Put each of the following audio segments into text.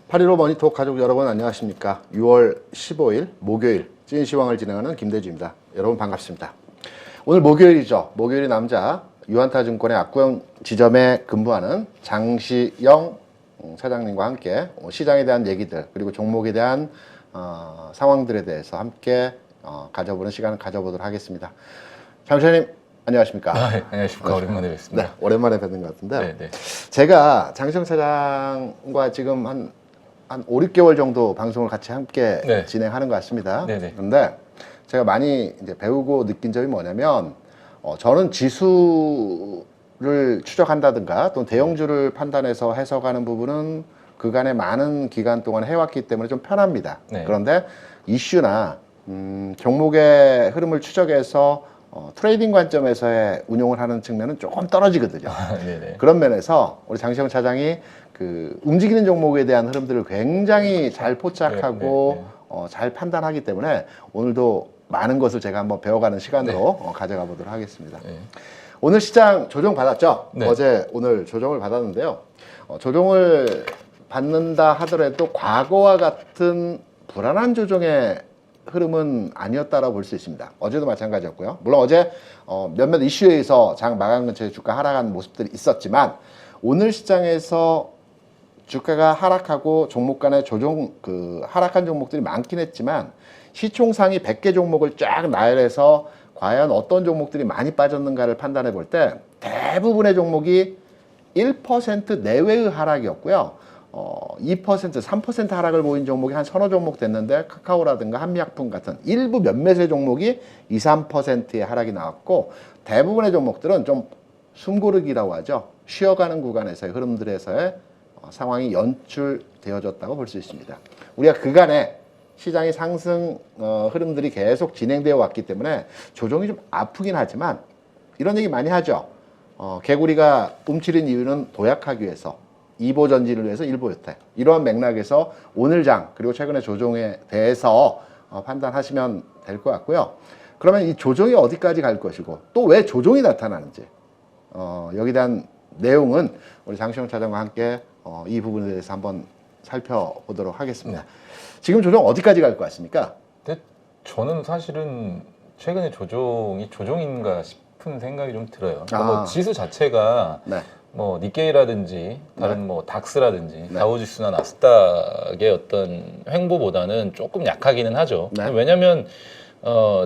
8.15 머니톡 가족 여러분 안녕하십니까. 6월 15일 목요일 찐시황을 진행하는 김대주입니다. 여러분 반갑습니다. 오늘 목요일이죠. 목요일이 남자 유한타증권의 압구정 지점에 근무하는 장시영 사장님과 함께 시장에 대한 얘기들 그리고 종목에 대한 상황들에 대해서 함께 가져보는 시간을 가져보도록 하겠습니다. 장 시장님 안녕하십니까? 네, 안녕하십니까. 오랜만에 뵙습니다. 네, 오랜만에 뵙는 것 같은데 네. 제가 장시영 사장과 지금 한 5, 6개월 정도 방송을 같이 함께 네. 진행하는 것 같습니다. 네네. 그런데 제가 많이 이제 배우고 느낀 점이 뭐냐면 저는 지수를 추적한다든가 또는 대형주를 판단해서 해석하는 부분은 그간의 많은 기간 동안 해왔기 때문에 좀 편합니다. 네. 그런데 이슈나 종목의 흐름을 추적해서 트레이딩 관점에서의 운용을 하는 측면은 조금 떨어지거든요. 네네. 그런 면에서 우리 장시영 차장이 그 움직이는 종목에 대한 흐름들을 굉장히 잘 포착하고 잘 판단하기 때문에 오늘도 많은 것을 제가 한번 배워가는 시간으로 가져가 보도록 하겠습니다. 네. 오늘 시장 조정 받았죠? 네. 어제 오늘 조정을 받았는데요. 조정을 받는다 하더라도 과거와 같은 불안한 조정의 흐름은 아니었다라고 볼 수 있습니다. 어제도 마찬가지였고요. 물론 어제 몇몇 이슈에 의해서 장 마감 근처에 주가 하락한 모습들이 있었지만 오늘 시장에서 주가가 하락하고 종목 간의 조정 하락한 종목들이 많긴 했지만 시총상위 100개 종목을 쫙 나열해서 과연 어떤 종목들이 많이 빠졌는가를 판단해 볼 때 대부분의 종목이 1% 내외의 하락이었고요. 2%, 3% 하락을 보인 종목이 한 서너 종목 됐는데 카카오라든가 한미약품 같은 일부 몇몇의 종목이 2, 3%의 하락이 나왔고 대부분의 종목들은 좀 숨고르기라고 하죠. 쉬어가는 구간에서의 흐름들에서의 상황이 연출되어졌다고 볼 수 있습니다. 우리가 그간에 시장의 상승 흐름들이 계속 진행되어 왔기 때문에 조정이 좀 아프긴 하지만 이런 얘기 많이 하죠. 개구리가 움츠린 이유는 도약하기 위해서 2보 전진을 위해서 1보 요태. 이러한 맥락에서 오늘 장 그리고 최근의 조정에 대해서 판단하시면 될 것 같고요. 그러면 이 조정이 어디까지 갈 것이고 또 왜 조정이 나타나는지 여기에 대한 내용은 우리 장시영 차장과 함께 이 부분에 대해서 한번 살펴보도록 하겠습니다. 지금 조정 어디까지 갈 것 같습니까? 근데 저는 사실은 최근에 조정이 조정인가 싶은 생각이 좀 들어요. 그러니까 뭐 지수 자체가 네. 뭐 니케이라든지 다른 뭐 닥스라든지 네. 다우지수나 나스닥의 어떤 횡보보다는 조금 약하기는 하죠. 네. 왜냐하면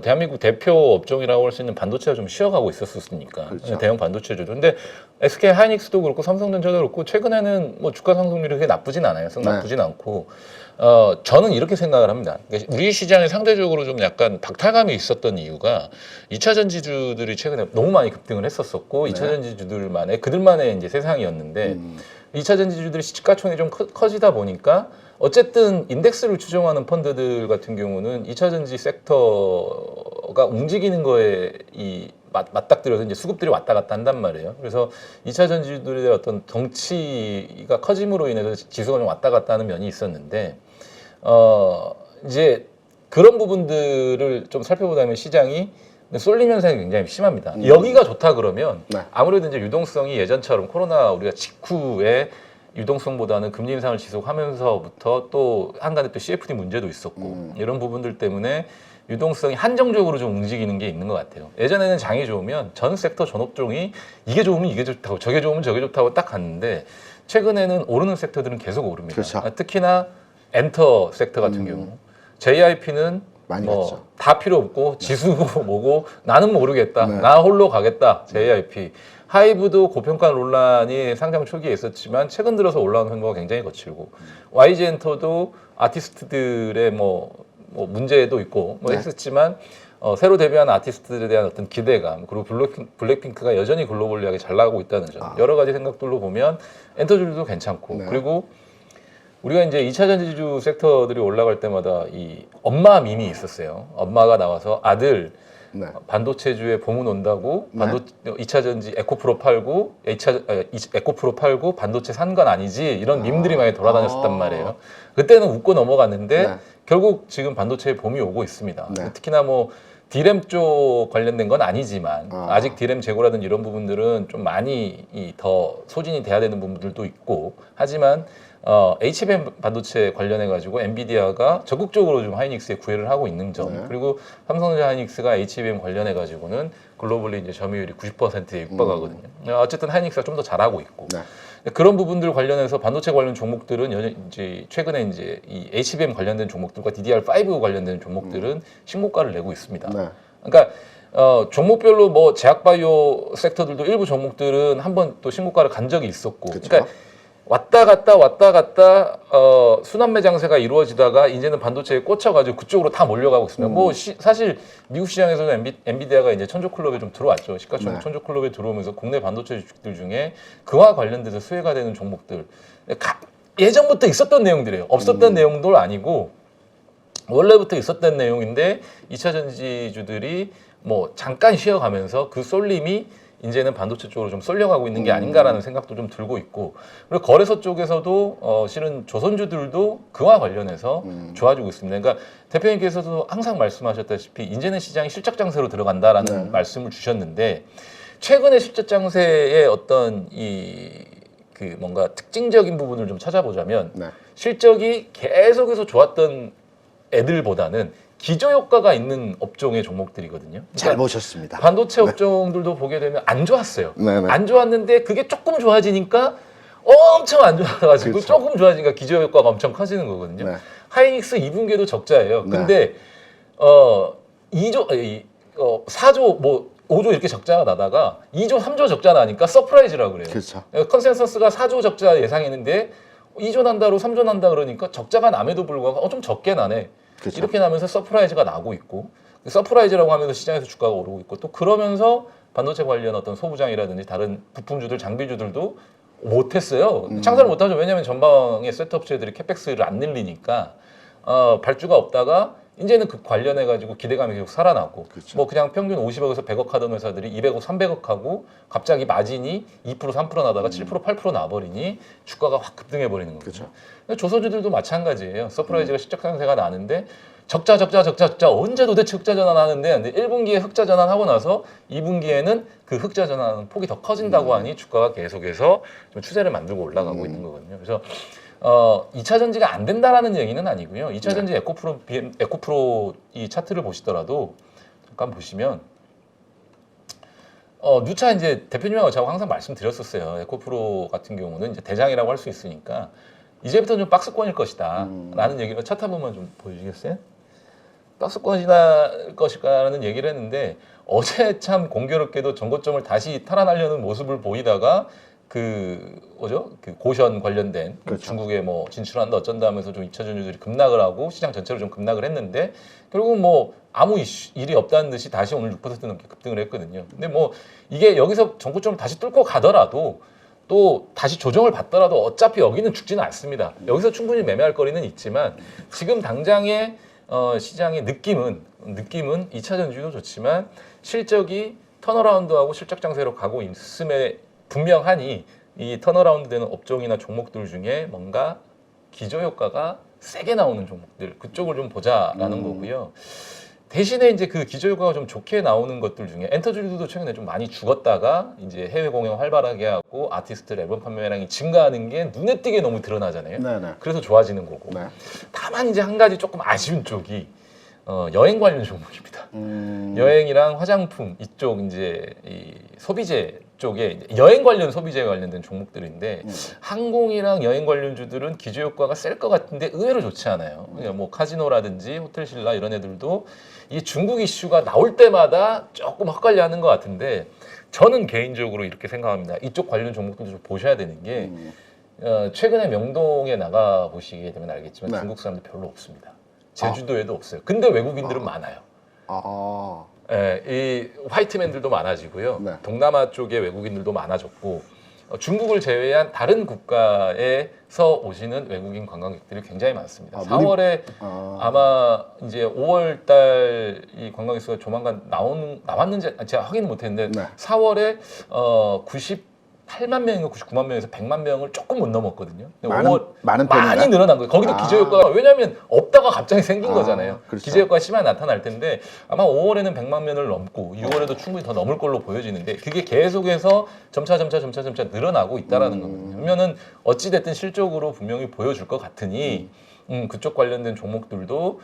대한민국 대표 업종이라고 할 수 있는 반도체가 좀 쉬어가고 있었으니까. 그렇죠. 대형 반도체주도. 근데 SK 하이닉스도 그렇고 삼성전자도 그렇고 최근에는 뭐 주가 상승률이 그렇게 나쁘진 않아요. 썩 나쁘진 않고. 저는 이렇게 생각을 합니다. 그러니까 우리 시장에 상대적으로 좀 약간 박탈감이 있었던 이유가 2차 전지주들이 최근에 너무 많이 급등을 했었었고 2차 전지주들만의 그들만의 이제 세상이었는데 2차 전지주들이 시가총액이 좀 커지다 보니까 어쨌든 인덱스를 추종하는 펀드들 같은 경우는 2차 전지 섹터가 움직이는 거에 맞닥뜨려서 이제 수급들이 왔다 갔다 한단 말이에요. 그래서 2차 전지주들의 어떤 덩치가 커짐으로 인해서 지수가 좀 왔다 갔다 하는 면이 있었는데 이제 그런 부분들을 좀 살펴보자면 시장이 쏠림 현상이 굉장히 심합니다. 여기가 좋다 그러면 아무래도 이제 유동성이 예전처럼 코로나 우리가 직후에 유동성보다는 금리 인상을 지속하면서부터 또 한간에 또 CFD 문제도 있었고 이런 부분들 때문에 유동성이 한정적으로 좀 움직이는 게 있는 것 같아요. 예전에는 장이 좋으면 전 섹터 전 업종이 이게 좋으면 이게 좋다고 저게 좋으면 저게 좋다고 딱 갔는데 최근에는 오르는 섹터들은 계속 오릅니다. 그렇죠. 특히나 엔터 섹터 같은 경우 JIP는 많이 뭐 갔죠. 다 필요 없고 지수고 뭐고 나는 모르겠다. 네. 나 홀로 가겠다. JIP. 하이브도 고평가 논란이 상장 초기에 있었지만 최근 들어서 올라오는 횡보가 굉장히 거칠고 YG엔터도 아티스트들의 뭐 문제도 있고 뭐 했었지만 새로 데뷔한 아티스트들에 대한 어떤 기대감 그리고 블랙핑크가 여전히 글로벌리하게 잘 나가고 있다는 점 여러 가지 생각들로 보면 엔터주들도 괜찮고 그리고 우리가 이제 2차 전지주 섹터들이 올라갈 때마다 이 엄마 밈이 있었어요. 엄마가 나와서 아들 반도체주에 봄은 온다고 2차 전지 에코프로 팔고 에코프로 팔고 반도체 산 건 아니지 이런 밈들이 많이 돌아다녔었단 말이에요. 그때는 웃고 넘어갔는데 결국 지금 반도체에 봄이 오고 있습니다. 특히나 뭐 디램 쪽 관련된 건 아니지만 아. 아직 디램 재고라든지 이런 부분들은 좀 많이 더 소진이 돼야 되는 부분들도 있고 하지만 HBM 반도체 관련해 가지고 엔비디아가 적극적으로 좀 하이닉스에 구애를 하고 있는 점 네. 그리고 삼성전자 하이닉스가 HBM 관련해 가지고는 글로벌리 이제 점유율이 90%에 육박하거든요. 어쨌든 하이닉스가 좀 더 잘하고 있고 네. 그런 부분들 관련해서 반도체 관련 종목들은 이제 최근에 이제 이 HBM 관련된 종목들과 DDR5 관련된 종목들은 신고가를 내고 있습니다. 네. 그러니까 종목별로 뭐 제약바이오 섹터들도 일부 종목들은 한번 또 신고가를 간 적이 있었고, 그쵸. 그러니까 왔다 갔다 순환매 장세가 이루어지다가 이제는 반도체에 꽂혀가지고 그쪽으로 다 몰려가고 있습니다. 뭐 사실 미국 시장에서는 엔비디아가 이제 천조 클럽에 좀 들어왔죠. 시가총액 네. 천조 클럽에 들어오면서 국내 반도체 주식들 중에 그와 관련돼서 수혜가 되는 종목들 예전부터 있었던 내용들이에요. 없었던 내용도 아니고 원래부터 있었던 내용인데 2차 전지주들이 뭐 잠깐 쉬어가면서 그 쏠림이 이제는 반도체 쪽으로 좀 쏠려가고 있는 게 아닌가라는 생각도 좀 들고 있고 그리고 거래소 쪽에서도 실은 조선주들도 그와 관련해서 좋아지고 있습니다. 그러니까 대표님께서도 항상 말씀하셨다시피 이제는 시장이 실적 장세로 들어간다라는 네. 말씀을 주셨는데 최근에 실적 장세의 어떤 그 뭔가 특징적인 부분을 좀 찾아보자면 네. 실적이 계속해서 좋았던 애들보다는 기저 효과가 있는 업종의 종목들이거든요. 잘 보셨습니다. 반도체 업종들도 보게 되면 안 좋았어요. 네네. 안 좋았는데 그게 조금 좋아지니까 엄청 안 좋아가지고 그렇죠. 조금 좋아지니까 기저 효과가 엄청 커지는 거거든요. 네. 하이닉스 2분기에도 적자예요. 네. 근데 4조 뭐 5조 이렇게 적자가 나다가 2조 3조 적자 나니까 서프라이즈라고 그래요. 그렇죠. 컨센서스가 4조 적자 예상했는데 2조 난다로 3조 난다 그러니까 적자가 남에도 불구하고 좀 적게 나네. 그렇죠. 이렇게 나면서 서프라이즈가 나고 있고 서프라이즈라고 하면서 시장에서 주가가 오르고 있고 또 그러면서 반도체 관련 어떤 소부장이라든지 다른 부품주들 장비주들도 못했어요. 창설을 못하죠. 왜냐하면 전방의 셋업체들이 캐펙스를 안 늘리니까 발주가 없다가 이제는 그 관련해 가지고 기대감이 계속 살아나고 그렇죠. 뭐 그냥 평균 50억에서 100억 하던 회사들이 200억, 300억 하고 갑자기 마진이 2%, 3% 나다가 7%, 8% 나버리니 주가가 확 급등해 버리는 거죠. 그렇죠. 조선주들도 마찬가지예요. 서프라이즈가 실적 상세가 나는데 적자 언제 도대체 흑자 전환하는데 근데 1분기에 흑자 전환하고 나서 2분기에는 그 흑자 전환 폭이 더 커진다고 하니 주가가 계속해서 좀 추세를 만들고 올라가고 있는 거거든요. 그래서 2차 전지가 안 된다라는 얘기는 아니고요. 2차 전지 에코프로 이 차트를 보시더라도 잠깐 보시면 누차 이제 대표님하고 저하고 항상 말씀드렸었어요. 에코프로 같은 경우는 이제 대장이라고 할 수 있으니까 이제부터는 좀 박스권일 것이다 라는 얘기를 차트 한 번만 좀 보여주시겠어요? 박스권이나 것일까라는 얘기를 했는데 어제 참 공교롭게도 전고점을 다시 탈환하려는 모습을 보이다가 그 고션 관련된 그렇죠. 중국에 뭐 진출한다 어쩐다 하면서 좀 2차 전지들이 급락을 하고 시장 전체로 좀 급락을 했는데 결국 뭐 아무 일이 없다는 듯이 다시 오늘 6% 넘게 급등을 했거든요. 근데 뭐 이게 여기서 전고점을 다시 뚫고 가더라도 또 다시 조정을 받더라도 어차피 여기는 죽지는 않습니다. 여기서 충분히 매매할 거리는 있지만 지금 당장의 시장의 느낌은 2차 전지도 좋지만 실적이 턴어라운드하고 실적 장세로 가고 있음에 분명하니 이 턴어라운드 되는 업종이나 종목들 중에 뭔가 기저 효과가 세게 나오는 종목들 그쪽을 좀 보자라는 거고요. 대신에 이제 그 기저 효과가 좀 좋게 나오는 것들 중에 엔터주들도 최근에 좀 많이 죽었다가 이제 해외 공연 활발하게 하고 아티스트 앨범 판매량이 증가하는 게 눈에 띄게 너무 드러나잖아요. 네네. 그래서 좋아지는 거고. 네. 다만 이제 한 가지 조금 아쉬운 쪽이 여행 관련 종목입니다. 여행이랑 화장품 이쪽 이제 이 소비재 쪽에 여행 관련 소비재 관련된 종목들인데 항공이랑 여행 관련주들은 기저 효과가 셀 것 같은데 의외로 좋지 않아요. 그러니까 뭐 카지노라든지 호텔신라 이런 애들도 이 중국 이슈가 나올 때마다 조금 헛갈려하는 것 같은데 저는 개인적으로 이렇게 생각합니다. 이쪽 관련 종목들도 좀 보셔야 되는 게 최근에 명동에 나가 보시게 되면 알겠지만 네. 중국 사람들 별로 없습니다. 제주도에도 없어요. 근데 외국인들은 많아요. 아, 예, 이 화이트맨들도 많아지고요. 네. 동남아 쪽에 외국인들도 많아졌고 중국을 제외한 다른 국가에서 오시는 외국인 관광객들이 굉장히 많습니다. 4월에 아마 이제 5월달 이 관광객 수가 조만간 나왔는지 제가 확인은 못했는데 네. 4월에 8만 명인가 99만 명에서 100만 명을 조금 못 넘었거든요. 근데 많은 편인가? 많이 늘어난 거예요. 거기도 기저효과가 왜냐하면 없다가 갑자기 생긴 거잖아요. 그렇죠. 기저효과가 심하게 나타날 텐데 아마 5월에는 100만 명을 넘고 6월에도 충분히 더 넘을 걸로 보여지는데 그게 계속해서 점차 늘어나고 있다라는 거거든요. 그러면은 어찌 됐든 실적으로 분명히 보여줄 것 같으니 그쪽 관련된 종목들도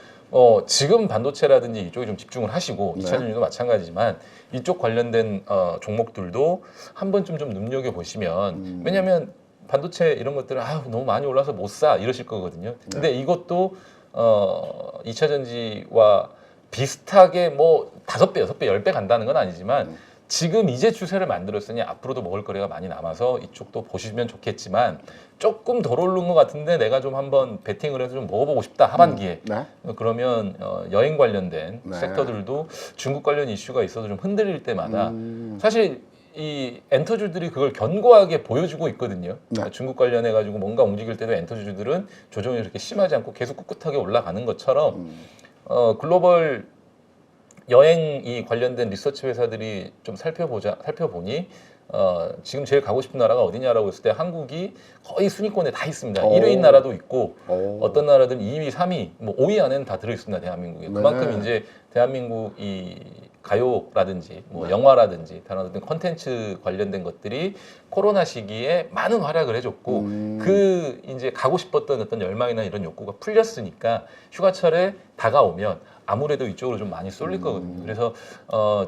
지금 반도체라든지 이쪽에 좀 집중을 하시고 2차 전지도 마찬가지지만 이쪽 관련된 종목들도 한 번쯤 좀 눈여겨 보시면 왜냐하면 반도체 이런 것들은 너무 많이 올라서 못 사 이러실 거거든요. 근데 이것도 2차 전지와 비슷하게 뭐 5배, 6배, 10배 간다는 건 아니지만 지금 이제 추세를 만들었으니 앞으로도 먹을 거리가 많이 남아서 이쪽도 보시면 좋겠지만 조금 덜 오른 것 같은데 내가 좀 한번 베팅을 해서 좀 먹어보고 싶다 하반기에 네. 그러면 여행 관련된 네. 섹터들도 중국 관련 이슈가 있어서 좀 흔들릴 때마다 사실 이 엔터주들이 그걸 견고하게 보여주고 있거든요. 그러니까 중국 관련해 가지고 뭔가 움직일 때도 엔터주들은 조정이 그렇게 심하지 않고 계속 꿋꿋하게 올라가는 것처럼 글로벌 여행 이 관련된 리서치 회사들이 좀 살펴보니 지금 제일 가고 싶은 나라가 어디냐라고 했을 때 한국이 거의 순위권에 다 있습니다. 1위인 나라도 있고 어떤 나라들은 2위, 3위, 뭐 5위 안에는 다 들어 있습니다. 대한민국에. 그만큼 이제 대한민국 이 가요라든지 뭐 영화라든지 다른 어떤 컨텐츠 관련된 것들이 코로나 시기에 많은 활약을 해줬고 그 이제 가고 싶었던 어떤 열망이나 이런 욕구가 풀렸으니까 휴가철에 다가오면 아무래도 이쪽으로 좀 많이 쏠릴 거거든요. 그래서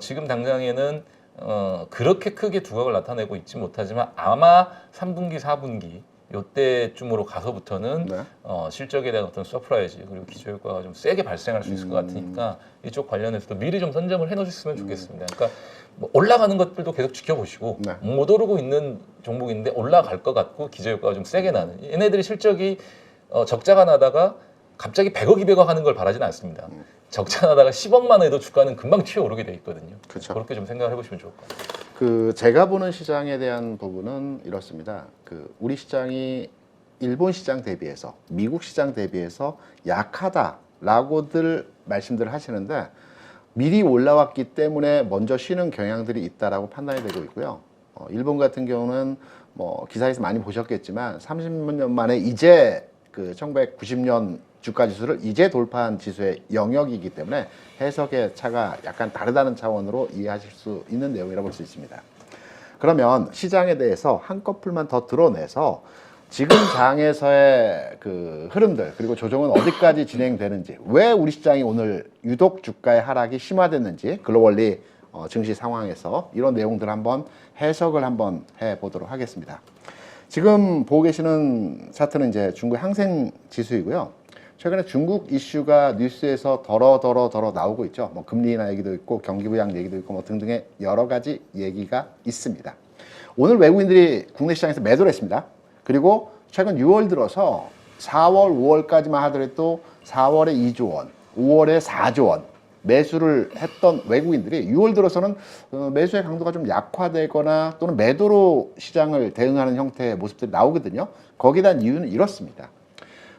지금 당장에는 그렇게 크게 두각을 나타내고 있지 못하지만 아마 3분기, 4분기 요때쯤으로 가서부터는 실적에 대한 어떤 서프라이즈 그리고 기저효과가 좀 세게 발생할 수 있을 것 같으니까 이쪽 관련해서도 미리 좀 선점을 해놓으셨으면 좋겠습니다. 그러니까 뭐 올라가는 것들도 계속 지켜보시고 못 오르고 있는 종목인데 올라갈 것 같고 기저효과가 좀 세게 나는 얘네들이 실적이 적자가 나다가 갑자기 100억, 200억 하는 걸 바라지는 않습니다. 적자 나다가 10억만 해도 주가는 금방 튀어오르게 돼 있거든요. 그렇죠. 그렇게 좀 생각을 해보시면 좋을 것 같아요. 제가 보는 시장에 대한 부분은 이렇습니다. 우리 시장이 일본 시장 대비해서 미국 시장 대비해서 약하다라고들 말씀들 하시는데 미리 올라왔기 때문에 먼저 쉬는 경향들이 있다라고 판단이 되고 있고요. 일본 같은 경우는 뭐 기사에서 많이 보셨겠지만 30년 만에 이제 1990년 주가 지수를 이제 돌파한 지수의 영역이기 때문에 해석의 차가 약간 다르다는 차원으로 이해하실 수 있는 내용이라고 볼 수 있습니다. 그러면 시장에 대해서 한꺼풀만 더 드러내서 지금 장에서의 흐름들 그리고 조정은 어디까지 진행되는지 왜 우리 시장이 오늘 유독 주가의 하락이 심화됐는지 글로벌리 증시 상황에서 이런 내용들 한번 해석을 한번 해보도록 하겠습니다. 지금 보고 계시는 차트는 이제 중국 항생 지수이고요. 최근에 중국 이슈가 뉴스에서 더러 나오고 있죠. 뭐 금리 인하 얘기도 있고 경기 부양 얘기도 있고 뭐 등등의 여러 가지 얘기가 있습니다. 오늘 외국인들이 국내 시장에서 매도를 했습니다. 그리고 최근 6월 들어서 4월, 5월까지만 하더라도 4월에 2조 원, 5월에 4조 원 매수를 했던 외국인들이 6월 들어서는 매수의 강도가 좀 약화되거나 또는 매도로 시장을 대응하는 형태의 모습들이 나오거든요. 거기에 대한 이유는 이렇습니다.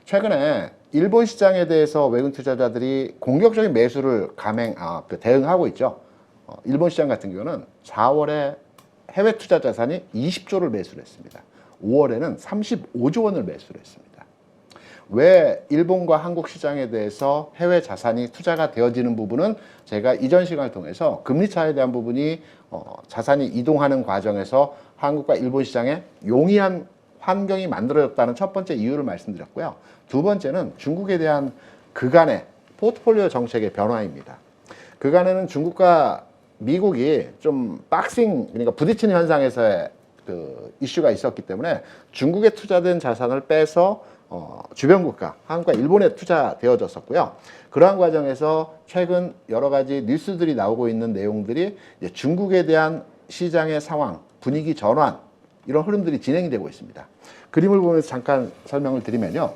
최근에 일본 시장에 대해서 외국인 투자자들이 공격적인 매수를 대응하고 있죠. 일본 시장 같은 경우는 4월에 해외 투자 자산이 20조를 매수를 했습니다. 5월에는 35조 원을 매수를 했습니다. 왜 일본과 한국 시장에 대해서 해외 자산이 투자가 되어지는 부분은 제가 이전 시간을 통해서 금리 차에 대한 부분이 자산이 이동하는 과정에서 한국과 일본 시장에 용이한 환경이 만들어졌다는 첫 번째 이유를 말씀드렸고요. 두 번째는 중국에 대한 그간의 포트폴리오 정책의 변화입니다. 그간에는 중국과 미국이 좀 그러니까 부딪히는 현상에서의 이슈가 있었기 때문에 중국에 투자된 자산을 빼서 주변 국가, 한국과 일본에 투자되어졌었고요. 그러한 과정에서 최근 여러 가지 뉴스들이 나오고 있는 내용들이 이제 중국에 대한 시장의 상황, 분위기 전환 이런 흐름들이 진행이 되고 있습니다. 그림을 보면서 잠깐 설명을 드리면요.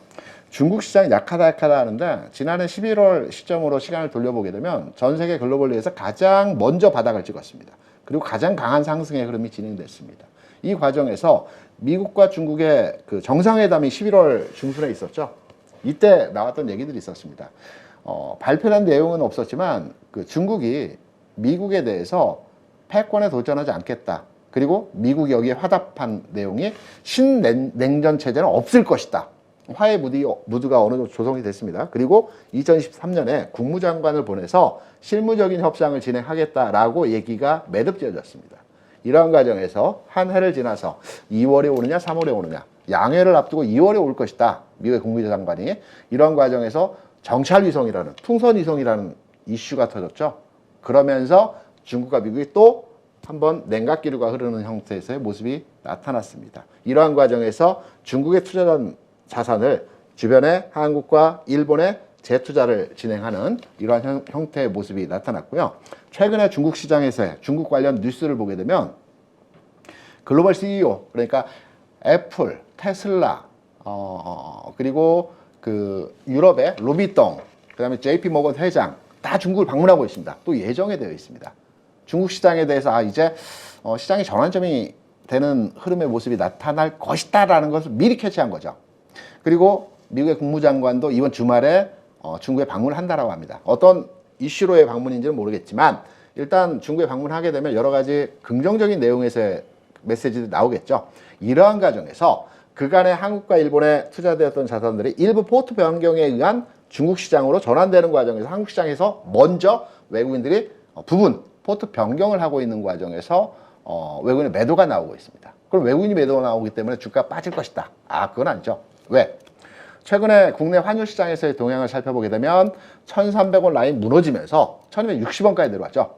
중국 시장이 약하다 하는데 지난해 11월 시점으로 시간을 돌려보게 되면 전 세계 글로벌리에서 가장 먼저 바닥을 찍었습니다. 그리고 가장 강한 상승의 흐름이 진행됐습니다. 이 과정에서 미국과 중국의 정상회담이 11월 중순에 있었죠. 이때 나왔던 얘기들이 있었습니다. 발표된 내용은 없었지만 중국이 미국에 대해서 패권에 도전하지 않겠다. 그리고 미국이 여기에 화답한 내용이 신냉전 체제는 없을 것이다. 화해 무드가 어느 정도 조성이 됐습니다. 그리고 2023년에 국무장관을 보내서 실무적인 협상을 진행하겠다라고 얘기가 매듭지어졌습니다. 이러한 과정에서 한 해를 지나서 2월에 오느냐 3월에 오느냐 양해를 앞두고 2월에 올 것이다. 미국의 국무장관이 이런 과정에서 정찰위성이라는 풍선위성이라는 이슈가 터졌죠. 그러면서 중국과 미국이 또 한번 냉각기류가 흐르는 형태에서의 모습이 나타났습니다. 이러한 과정에서 중국에 투자한 자산을 주변에 한국과 일본에 재투자를 진행하는 이러한 형태의 모습이 나타났고요. 최근에 중국 시장에서의 중국 관련 뉴스를 보게 되면 글로벌 CEO 그러니까 애플, 테슬라, 그리고 그 유럽의 로비똥, 그다음에 JP 모건 회장 다 중국을 방문하고 있습니다. 또 예정에 되어 있습니다. 중국 시장에 대해서 이제 시장이 전환점이 되는 흐름의 모습이 나타날 것이다라는 것을 미리 캐치한 거죠. 그리고 미국의 국무장관도 이번 주말에 중국에 방문을 한다라고 합니다. 어떤 이슈로의 방문인지는 모르겠지만 일단 중국에 방문하게 되면 여러 가지 긍정적인 내용에서의 메시지들이 나오겠죠. 이러한 과정에서 그간의 한국과 일본에 투자되었던 자산들이 일부 포트 변경에 의한 중국 시장으로 전환되는 과정에서 한국 시장에서 먼저 외국인들이 부분 포트 변경을 하고 있는 과정에서 외국인의 매도가 나오고 있습니다. 그럼 외국인이 매도가 나오기 때문에 주가가 빠질 것이다. 그건 아니죠. 왜? 최근에 국내 환율 시장에서의 동향을 살펴보게 되면 1,300원 라인 무너지면서 1,260원까지 내려왔죠.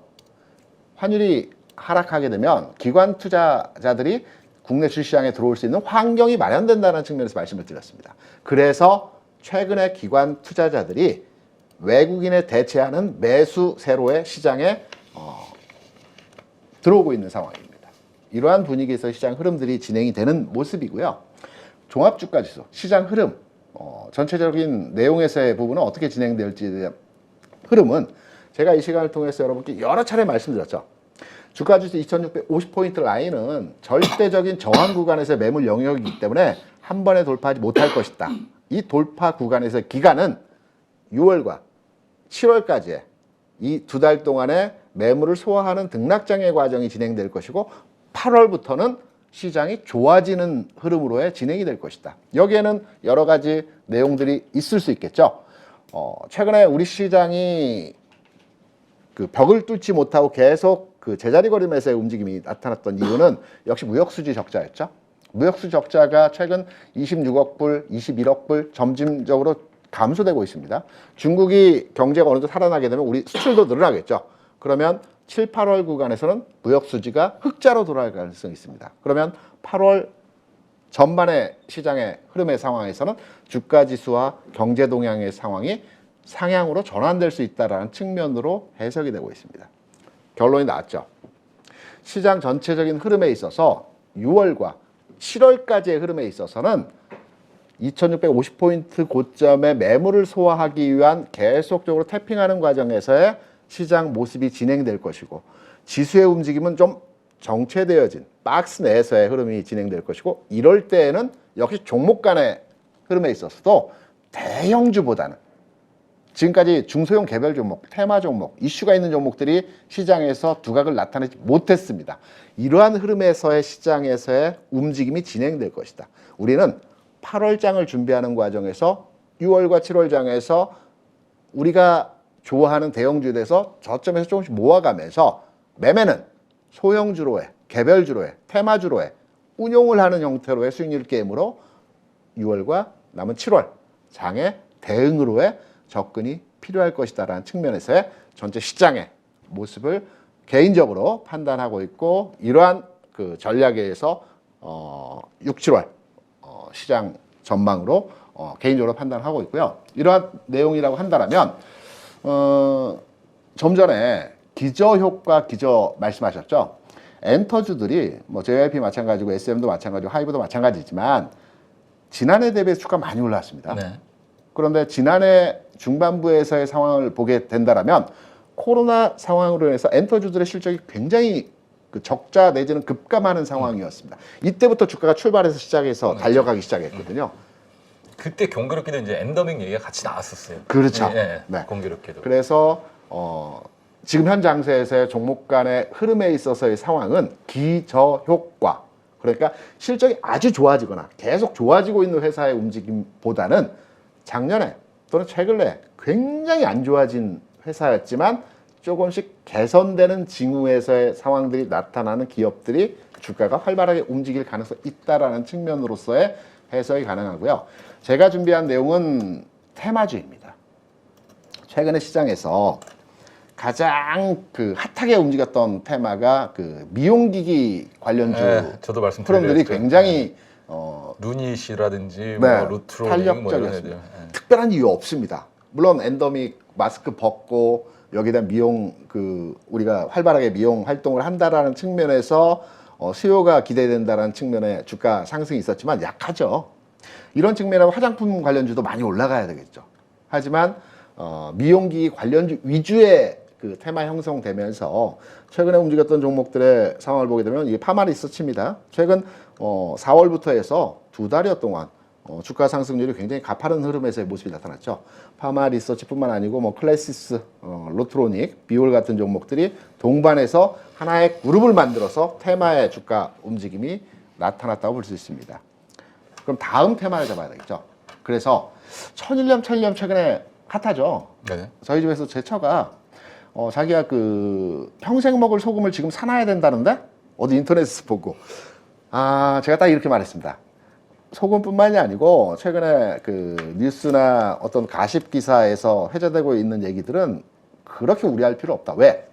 환율이 하락하게 되면 기관 투자자들이 국내 주식시장에 들어올 수 있는 환경이 마련된다는 측면에서 말씀을 드렸습니다. 그래서 최근에 기관 투자자들이 외국인에 대체하는 매수 세로의 시장에 들어오고 있는 상황입니다. 이러한 분위기에서 시장 흐름들이 진행이 되는 모습이고요. 종합주가지수, 시장 흐름, 전체적인 내용에서의 부분은 어떻게 진행될지에 대한 흐름은 제가 이 시간을 통해서 여러분께 여러 차례 말씀드렸죠. 주가지수 2650포인트 라인은 절대적인 저항 구간에서의 매물 영역이기 때문에 한 번에 돌파하지 못할 것이다. 이 돌파 구간에서의 기간은 6월과 7월까지의 이 두 달 동안의 매물을 소화하는 등락장의 과정이 진행될 것이고 8월부터는 시장이 좋아지는 흐름으로의 진행이 될 것이다. 여기에는 여러 가지 내용들이 있을 수 있겠죠. 최근에 우리 시장이 그 벽을 뚫지 못하고 계속 그 제자리 걸음에서의 움직임이 나타났던 이유는 역시 무역수지 적자였죠. 무역수지 적자가 최근 26억 불, 21억 불 점진적으로 감소되고 있습니다. 중국이 경제가 어느 정도 살아나게 되면 우리 수출도 늘어나겠죠. 그러면 7, 8월 구간에서는 무역수지가 흑자로 돌아갈 가능성이 있습니다. 그러면 8월 전반의 시장의 흐름의 상황에서는 주가지수와 경제 동향의 상황이 상향으로 전환될 수 있다는 측면으로 해석이 되고 있습니다. 결론이 나왔죠. 시장 전체적인 흐름에 있어서 6월과 7월까지의 흐름에 있어서는 2650포인트 고점의 매물을 소화하기 위한 계속적으로 태핑하는 과정에서의 시장 모습이 진행될 것이고 지수의 움직임은 좀 정체되어진 박스 내에서의 흐름이 진행될 것이고 이럴 때에는 역시 종목 간의 흐름에 있어서도 대형주보다는 지금까지 중소형 개별 종목, 테마 종목, 이슈가 있는 종목들이 시장에서 두각을 나타내지 못했습니다. 이러한 흐름에서의 시장에서의 움직임이 진행될 것이다. 우리는 8월장을 준비하는 과정에서 6월과 7월장에서 우리가 좋아하는 대형주에서 저점에서 조금씩 모아가면서 매매는 소형주로의, 개별주로의, 테마주로의 운용을 하는 형태로의 수익률 게임으로 6월과 남은 7월 장의 대응으로의 접근이 필요할 것이다라는 측면에서의 전체 시장의 모습을 개인적으로 판단하고 있고 이러한 그 전략에 의해서 6, 7월 시장 전망으로 개인적으로 판단하고 있고요. 이러한 내용이라고 한다면 좀 전에 기저효과 기저 말씀하셨죠. 엔터주들이 뭐 JYP 마찬가지고 SM도 마찬가지고 하이브도 마찬가지지만 지난해 대비해서 주가 많이 올랐습니다. 네. 그런데 지난해 중반부에서의 상황을 보게 된다면 코로나 상황으로 인해서 엔터주들의 실적이 굉장히 그 적자 내지는 급감하는 상황이었습니다. 이때부터 주가가 출발해서 시작해서 달려가기 시작했거든요. 그때 공교롭게도 이제 엔더밍 얘기가 같이 나왔었어요. 그렇죠. 네, 네. 공교롭게도. 그래서 지금 현 장세에서의 종목 간의 흐름에 있어서의 상황은 기저효과. 그러니까 실적이 아주 좋아지거나 계속 좋아지고 있는 회사의 움직임보다는 작년에 또는 최근에 굉장히 안 좋아진 회사였지만 조금씩 개선되는 징후에서의 상황들이 나타나는 기업들이 주가가 활발하게 움직일 가능성이 있다라는 측면으로서의 해석이 가능하고요. 제가 준비한 내용은 테마주입니다. 최근에 시장에서 가장 그 핫하게 움직였던 테마가 그 미용기기 관련주 네, 저도 흐름들이 말씀드렸죠. 굉장히 루닛이라든지 네, 뭐 루트로닉 뭐 이런 탄력적이었습니다. 애들. 네. 특별한 이유 없습니다. 물론 엔더믹 마스크 벗고 여기다 미용 그 우리가 활발하게 미용 활동을 한다라는 측면에서 수요가 기대된다라는 측면에 주가 상승이 있었지만 약하죠. 이런 측면에서 화장품 관련주도 많이 올라가야 되겠죠. 하지만 미용기기 관련주 위주의 그 테마 형성되면서 최근에 움직였던 종목들의 상황을 보게 되면 이게 파마 리서치입니다. 최근 4월부터 해서 2달여 동안 주가 상승률이 굉장히 가파른 흐름에서의 모습이 나타났죠. 파마 리서치뿐만 아니고 뭐 클래시스, 로트로닉, 비올 같은 종목들이 동반해서 하나의 그룹을 만들어서 테마의 주가 움직임이 나타났다고 볼 수 있습니다. 그럼 다음 테마를 잡아야 되겠죠. 그래서 천일염 최근에 핫하죠. 네. 저희 집에서 제 처가 자기가 그 평생 먹을 소금을 지금 사놔야 된다는데 어디 인터넷에서 보고 제가 딱 이렇게 말했습니다. 소금뿐만이 아니고 최근에 그 뉴스나 어떤 가십 기사에서 회자되고 있는 얘기들은 그렇게 우려할 필요 없다. 왜?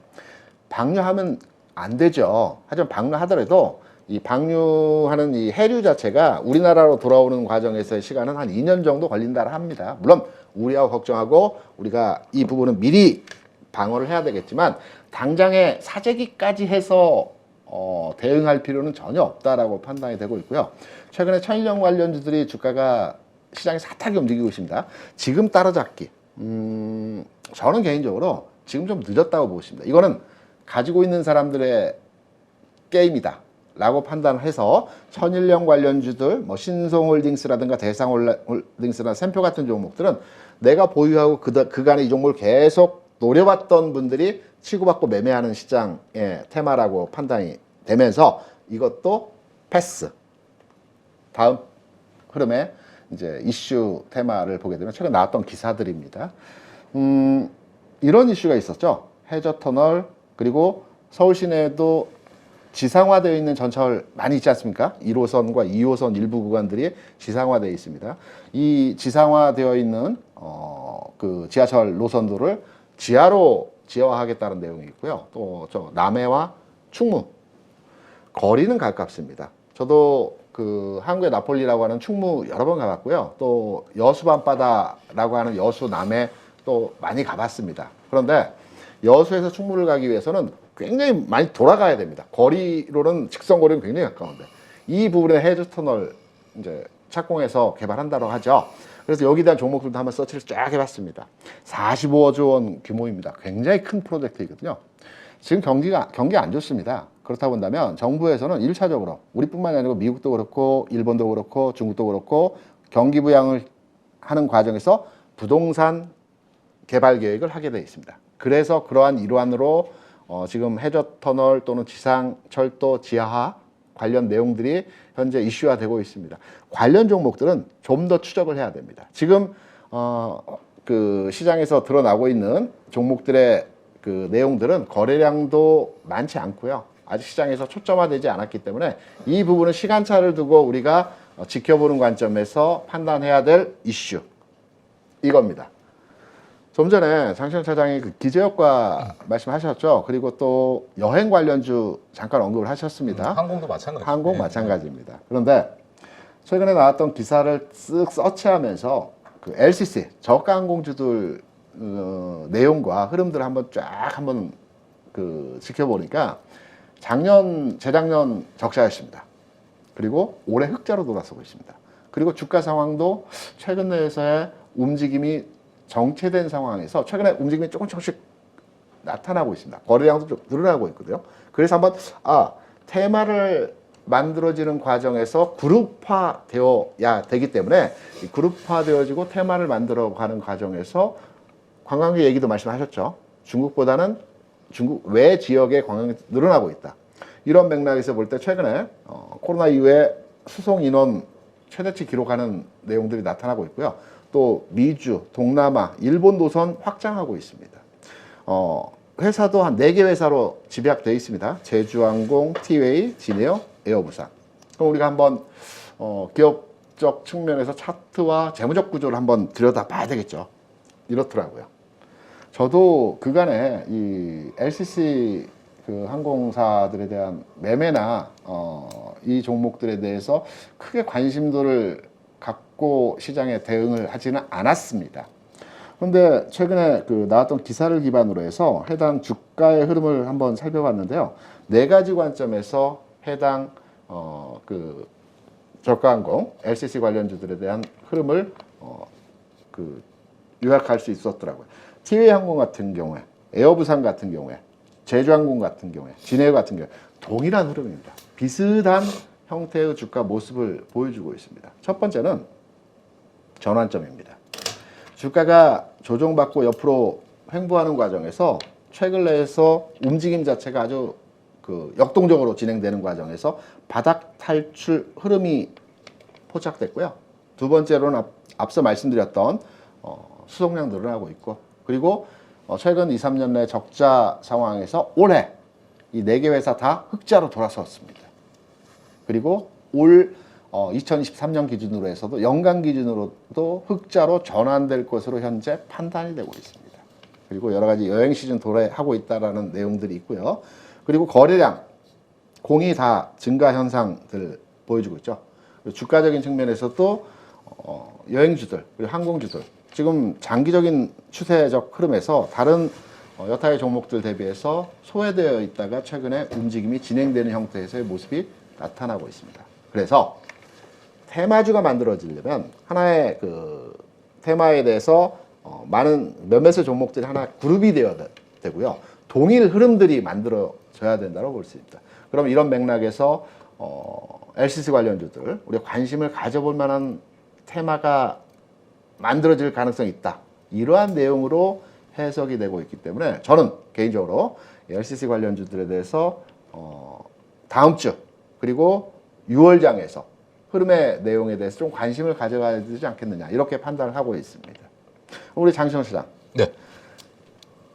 방류하면 안 되죠. 하지만 방류하더라도 이 방류하는 이 해류 자체가 우리나라로 돌아오는 과정에서의 시간은 한 2년 정도 걸린다고 합니다. 물론 우려하고 걱정하고 우리가 이 부분은 미리 방어를 해야 되겠지만 당장에 사재기까지 해서 대응할 필요는 전혀 없다라고 판단이 되고 있고요. 최근에 천일염 관련주들이 주가가 시장에 핫하게 움직이고 있습니다. 지금 따라잡기. 저는 개인적으로 지금 좀 늦었다고 보고 있습니다. 이거는 가지고 있는 사람들의 게임이다 라고 판단을 해서 천일염 관련주들, 뭐 신송홀딩스라든가 대상홀딩스나 샘표 같은 종목들은 내가 보유하고 그간의 이 종목을 계속 노려봤던 분들이 치고받고 매매하는 시장의 테마라고 판단이 되면서 이것도 패스. 다음 흐름에 이제 이슈 테마를 보게 되면 최근 나왔던 기사들입니다. 이런 이슈가 있었죠. 해저터널 그리고 서울 시내에도 지상화되어 있는 전철 많이 있지 않습니까? 1호선과 2호선 일부 구간들이 지상화되어 있습니다. 이 지상화되어 있는 그 지하철 노선도를 지하로 지하화하겠다는 내용이 있고요. 또 저 남해와 충무 거리는 가깝습니다. 저도 그 한국의 나폴리라고 하는 충무 여러 번 가봤고요. 또 여수 밤바다라고 하는 여수 남해 또 많이 가봤습니다. 그런데 여수에서 충무를 가기 위해서는 굉장히 많이 돌아가야 됩니다. 거리로는 직선거리는 굉장히 가까운데 이 부분에 해저터널 이제 착공해서 개발한다고 하죠. 그래서 여기에 대한 종목들도 한번 서치를 쫙 해봤습니다. 45조 원 규모입니다. 굉장히 큰 프로젝트이거든요. 지금 경기 안 좋습니다. 그렇다 본다면 정부에서는 1차적으로 우리뿐만이 아니고 미국도 그렇고 일본도 그렇고 중국도 그렇고 경기 부양을 하는 과정에서 부동산 개발 계획을 하게 되어 있습니다. 그래서 그러한 일환으로 지금 해저터널 또는 지상철도 지하화 관련 내용들이 현재 이슈화되고 있습니다. 관련 종목들은 좀 더 추적을 해야 됩니다. 지금 그 시장에서 드러나고 있는 종목들의 그 내용들은 거래량도 많지 않고요. 아직 시장에서 초점화되지 않았기 때문에 이 부분은 시간차를 두고 우리가 지켜보는 관점에서 판단해야 될 이슈 이겁니다. 좀 전에 장시영 차장이 그 기저효과 말씀하셨죠. 그리고 또 여행 관련주 잠깐 언급을 하셨습니다. 항공도 마찬가지. 항공 마찬가지입니다. 그런데 최근에 나왔던 기사를 쓱 서치하면서 그 LCC 저가 항공주들 내용과 흐름들을 한번 그 지켜보니까 재작년 적자였습니다. 그리고 올해 흑자로 돌아서고 있습니다. 그리고 주가 상황도 최근에서의 움직임이 정체된 상황에서 최근에 움직임이 조금씩 나타나고 있습니다. 거래량도 좀 늘어나고 있거든요. 그래서 한번 테마를 만들어지는 과정에서 그룹화되어야 되기 때문에 이 그룹화되어지고 테마를 만들어가는 과정에서 관광객 얘기도 말씀하셨죠. 중국보다는 중국 외 지역의 관광이 늘어나고 있다. 이런 맥락에서 볼 때 최근에 코로나 이후에 수송 인원 최대치 기록하는 내용들이 나타나고 있고요. 또 미주, 동남아, 일본 노선 확장하고 있습니다. 회사도 한 4개 회사로 집약되어 있습니다. 제주항공, 티웨이, 진에어, 에어부산. 그럼 우리가 한번 기업적 측면에서 차트와 재무적 구조를 한번 들여다봐야 되겠죠. 이렇더라고요. 저도 그간에 이 LCC 그 항공사들에 대한 매매나 이 종목들에 대해서 크게 관심도를 갖고 시장에 대응을 하지는 않았습니다. 그런데 최근에 그 나왔던 기사를 기반으로 해서 해당 주가의 흐름을 한번 살펴봤는데요. 4가지 관점에서 해당 그 저가항공 LCC 관련주들에 대한 흐름을 요약할 수 있었더라고요. 티웨이 항공 같은 경우에, 에어부산 같은 경우에, 제주항공 같은 경우에, 진에어 같은 경우에 동일한 흐름입니다. 비슷한 형태의 주가 모습을 보여주고 있습니다. 첫 번째는 전환점입니다. 주가가 조정받고 옆으로 횡보하는 과정에서 최근 내에서 움직임 자체가 아주 역동적으로 진행되는 과정에서 바닥 탈출 흐름이 포착됐고요. 두 번째로는 앞서 말씀드렸던 수송량 늘어나고 있고, 그리고 최근 2, 3년 내 적자 상황에서 올해 이 4개 회사 다 흑자로 돌아섰습니다. 그리고 올 2023년 기준으로 해서도 연간 기준으로도 흑자로 전환될 것으로 현재 판단이 되고 있습니다. 그리고 여러 가지 여행 시즌 도래하고 있다라는 내용들이 있고요. 그리고 거래량, 공이 다 증가 현상들 보여주고 있죠. 주가적인 측면에서도 여행주들, 그리고 항공주들, 지금 장기적인 추세적 흐름에서 다른 여타의 종목들 대비해서 소외되어 있다가 최근에 움직임이 진행되는 형태에서의 모습이 나타나고 있습니다. 그래서 테마주가 만들어지려면 하나의 그 테마에 대해서 많은 몇몇의 종목들이 하나 그룹이 되어야 되고요. 동일 흐름들이 만들어져야 된다고 볼 수 있다. 그럼 이런 맥락에서 LCC 관련주들 우리가 관심을 가져볼 만한 테마가 만들어질 가능성이 있다. 이러한 내용으로 해석이 되고 있기 때문에 저는 개인적으로 LCC 관련주들에 대해서 다음 주 그리고 6월장에서 흐름의 내용에 대해서 좀 관심을 가져가야 되지 않겠느냐 이렇게 판단을 하고 있습니다. 우리 장시영 시장. 네.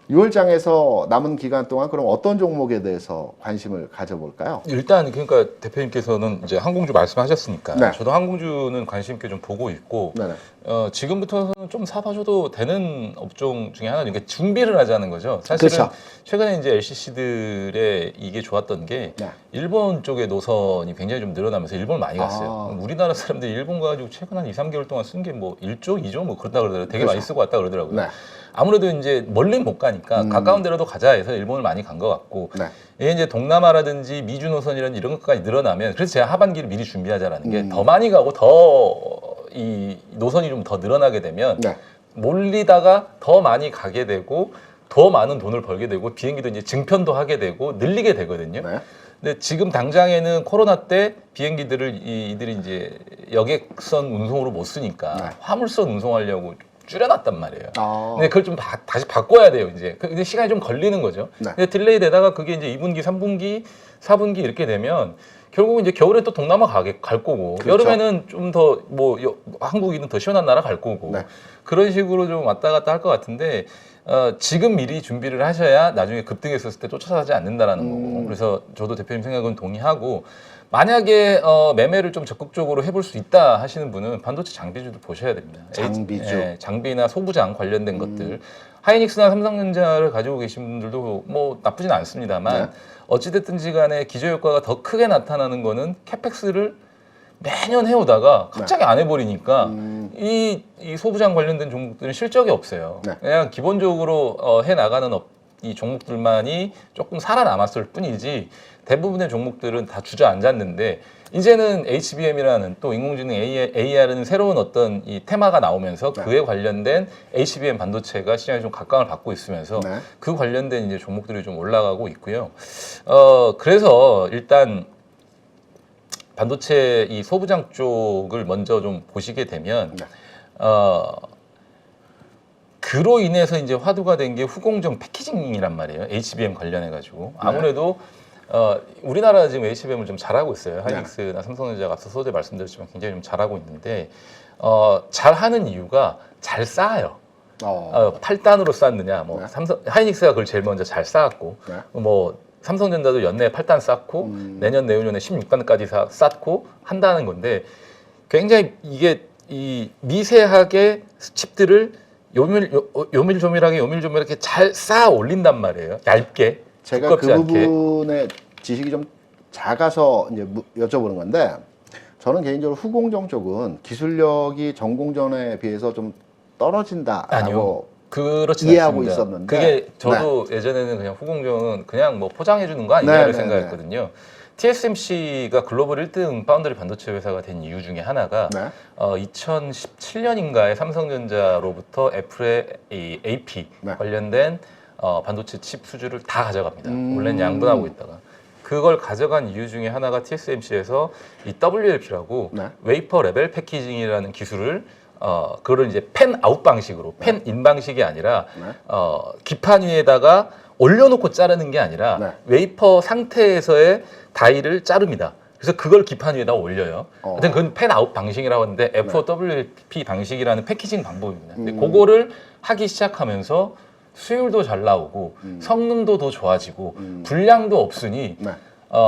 6월장에서 남은 기간 동안 그럼 어떤 종목에 대해서 관심을 가져볼까요? 일단 그러니까 대표님께서는 이제 항공주 말씀하셨으니까 네. 저도 항공주는 관심 있게 좀 보고 있고 네네. 지금부터는 좀 사봐줘도 되는 업종 중에 하나죠. 그러니까 준비를 하자는 거죠. 사실은 그렇죠. 최근에 이제 LCC들의 이게 좋았던 게 네. 일본 쪽의 노선이 굉장히 좀 늘어나면서 일본을 많이 갔어요. 우리나라 사람들이 일본 가가지고 최근 한 2, 3개월 동안 쓴 게 뭐 1조, 2조 뭐 그렇다 그러더라고요. 되게 그렇죠. 많이 쓰고 왔다 그러더라고요. 네. 아무래도 이제 멀리 못 가니까 가까운 데라도 가자 해서 일본을 많이 간 것 같고 네. 이게 이제 동남아라든지 미주 노선이라든지 이런 것까지 늘어나면 그래서 제가 하반기를 미리 준비하자라는 게 더 많이 가고 더 이 노선이 좀 더 늘어나게 되면 네. 몰리다가 더 많이 가게 되고 더 많은 돈을 벌게 되고 비행기도 이제 증편도 하게 되고 늘리게 되거든요. 네. 근데 지금 당장에는 코로나 때 비행기들을 이들이 이제 여객선 운송으로 못 쓰니까 네. 화물선 운송하려고 줄여놨단 말이에요. 근데 그걸 좀 다시 바꿔야 돼요, 이제. 근데 시간이 좀 걸리는 거죠. 네. 근데 딜레이 되다가 그게 이제 2분기, 3분기, 4분기 이렇게 되면 결국은 이제 겨울에 또 동남아 갈 거고 그렇죠. 여름에는 좀 더 뭐 한국이든 더 시원한 나라 갈 거고 네. 그런 식으로 좀 왔다 갔다 할 것 같은데 지금 미리 준비를 하셔야 나중에 급등했었을 때 쫓아가지 않는다라는 거고 그래서 저도 대표님 생각은 동의하고 만약에 매매를 좀 적극적으로 해볼 수 있다 하시는 분은 반도체 장비주도 보셔야 됩니다. 장비주. 예, 장비나 소부장 관련된 것들. 하이닉스나 삼성전자를 가지고 계신 분들도 뭐 나쁘진 않습니다만 네. 어찌됐든지 간에 기저효과가 더 크게 나타나는 거는 캐펙스를 매년 해오다가 갑자기 안 해버리니까 이 소부장 관련된 종목들은 실적이 없어요. 네. 그냥 기본적으로 해나가는 이 종목들만이 조금 살아남았을 뿐이지 대부분의 종목들은 다 주저앉았는데 이제는 HBM이라는 또 인공지능 AR은 새로운 어떤 이 테마가 나오면서 네. 그에 관련된 HBM 반도체가 시장에 좀 각광을 받고 있으면서 네. 그 관련된 이제 종목들이 좀 올라가고 있고요. 그래서 일단 반도체 이 소부장 쪽을 먼저 좀 보시게 되면 네. 그로 인해서 이제 화두가 된 게 후공정 패키징이란 말이에요. HBM 관련해 가지고 아무래도 우리나라 지금 HBM을 좀 잘하고 있어요. 하이닉스나 삼성전자가 앞서 소재 말씀드렸지만 굉장히 좀 잘하고 있는데 잘하는 이유가 잘 쌓아요. 8단으로 쌓느냐, 뭐 네. 하이닉스가 그걸 제일 먼저 잘 쌓았고, 네. 뭐 삼성전자도 연내에 8단 쌓고 내년 내후년에 16단까지 쌓고 한다는 건데 굉장히 이게 이 미세하게 칩들을 요밀조밀하게 잘 쌓아 올린단 말이에요. 얇게. 제가 두껍지 그 않게. 부분에 지식이 좀 작아서 이제 여쭤보는 건데 저는 개인적으로 후공정 쪽은 기술력이 전공정에 비해서 좀 떨어진다라고 아니요. 그렇지 이해하고 않습니다. 있었는데 그게 저도 예전에는 그냥 후공정은 그냥 뭐 포장해 주는 거 아니냐고 생각했거든요. TSMC가 글로벌 1등 파운드리 반도체 회사가 된 이유 중에 하나가 2017년인가에 삼성전자로부터 애플의 이 AP 관련된 반도체 칩 수주를 다 가져갑니다. 원래는 양분하고 있다가 그걸 가져간 이유 중에 하나가 TSMC에서 이 WLP라고 웨이퍼 레벨 패키징이라는 기술을 그거를 이제 펜 아웃 방식으로 펜 인 방식이 아니라 기판 위에다가 올려놓고 자르는 게 아니라 웨이퍼 상태에서의 다이를 자릅니다. 그래서 그걸 기판 위에다 올려요. 하여튼 그건 펜 아웃 방식이라고 하는데 FOWP 방식이라는 패키징 방법입니다. 근데 그거를 하기 시작하면서 수율도 잘 나오고 성능도 더 좋아지고 불량도 없으니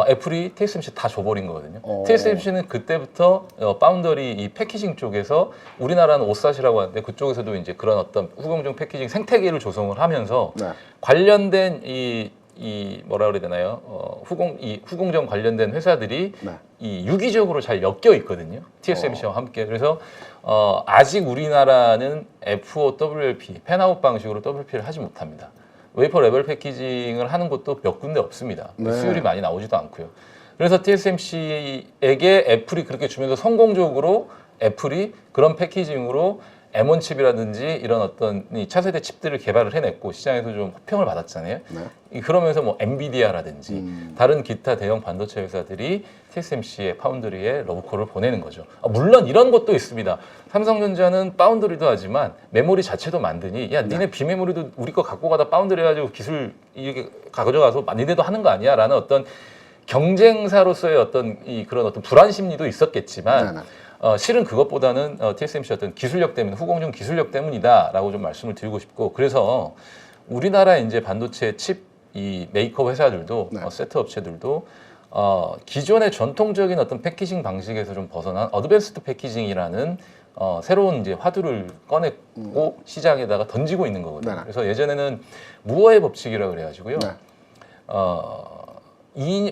애플이 TSMC 다 줘버린 거거든요. TSMC는 그때부터 파운더리 이 패키징 쪽에서 우리나라는 오사시라고 하는데 그쪽에서도 이제 그런 어떤 후공정 패키징 생태계를 조성을 하면서 관련된 이 뭐라 그래야 되나요? 후공정 관련된 회사들이 이 유기적으로 잘 엮여 있거든요. TSMC와 함께. 그래서 아직 우리나라는 FOWLP, 펜아웃 방식으로 WLP를 하지 못합니다. 웨이퍼 레벨 패키징을 하는 곳도 몇 군데 없습니다. 수율이 많이 나오지도 않고요. 그래서 TSMC에게 애플이 그렇게 주면서 성공적으로 애플이 그런 패키징으로 M1 칩이라든지 이런 어떤 이 차세대 칩들을 개발을 해냈고 시장에서 좀 호평을 받았잖아요. 그러면서 뭐 엔비디아라든지 다른 기타 대형 반도체 회사들이 TSMC의 파운드리에 러브콜을 보내는 거죠. 물론 이런 것도 있습니다. 삼성전자는 파운드리도 하지만 메모리 자체도 만드니 야 니네 비메모리도 우리 거 갖고 가다 파운드리 해가지고 기술 이렇게 가져가서 니네도 하는 거 아니야? 라는 어떤 경쟁사로서의 어떤 그런 어떤 불안 심리도 있었겠지만 실은 그것보다는 TSMC 어떤 기술력 때문에 후공정 기술력 때문이다라고 좀 말씀을 드리고 싶고 그래서 우리나라 이제 반도체 칩 이 메이커 회사들도 세트 업체들도 기존의 전통적인 어떤 패키징 방식에서 좀 벗어난 어드밴스드 패키징이라는 새로운 이제 화두를 꺼내고 시장에다가 던지고 있는 거거든요. 그래서 예전에는 무어의 법칙이라고 그래가지고요.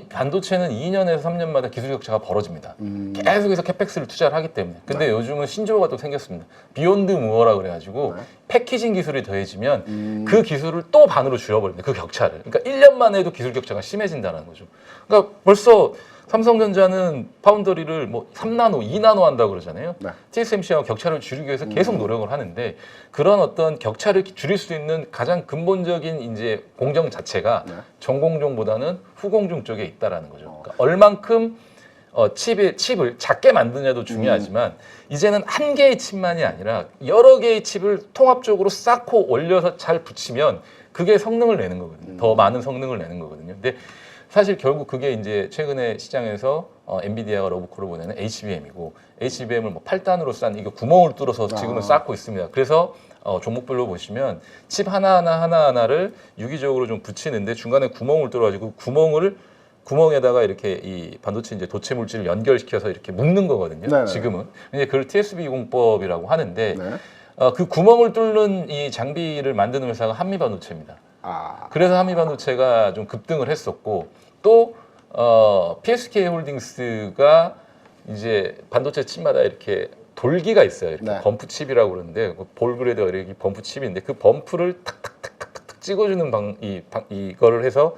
반도체는 2년에서 3년마다 기술 격차가 벌어집니다. 계속해서 캐펙스를 투자를 하기 때문에. 근데 요즘은 신조어가 또 생겼습니다. 비욘드 무어라 그래가지고 패키징 기술이 더해지면 그 기술을 또 반으로 줄여버립니다. 그 격차를. 그러니까 1년만 해도 기술 격차가 심해진다는 거죠. 그러니까 벌써 삼성전자는 파운더리를 뭐 3나노, 2나노 한다고 그러잖아요. TSMC와 격차를 줄이기 위해서 계속 노력을 하는데 그런 어떤 격차를 줄일 수 있는 가장 근본적인 이제 공정 자체가 전공정보다는 후공정 쪽에 있다라는 거죠. 그러니까 얼만큼 칩을 작게 만드냐도 중요하지만 이제는 한 개의 칩만이 아니라 여러 개의 칩을 통합적으로 쌓고 올려서 잘 붙이면 그게 성능을 내는 거거든요. 더 많은 성능을 내는 거거든요. 근데 사실 결국 그게 이제 최근에 시장에서 엔비디아가 러브콜을 보내는 HBM이고 HBM을 뭐 8단으로 싼 이거 구멍을 뚫어서 지금은 쌓고 있습니다. 그래서 종목별로 보시면 칩 하나하나를 유기적으로 좀 붙이는데 중간에 구멍을 뚫어가지고 구멍에다가 이렇게 이 반도체 이제 도체 물질을 연결시켜서 이렇게 묶는 거거든요. 지금은 이제 그걸 TSB 공법이라고 하는데 그 구멍을 뚫는 이 장비를 만드는 회사가 한미반도체입니다. 그래서 한미반도체가 좀 급등을 했었고 또 PSK 홀딩스가 이제 반도체 칩마다 이렇게 돌기가 있어요. 이렇게 범프 칩이라고 그러는데 볼그레드가 이렇게 범프 칩인데 그 범프를 탁탁탁탁탁 찍어주는 이거를 해서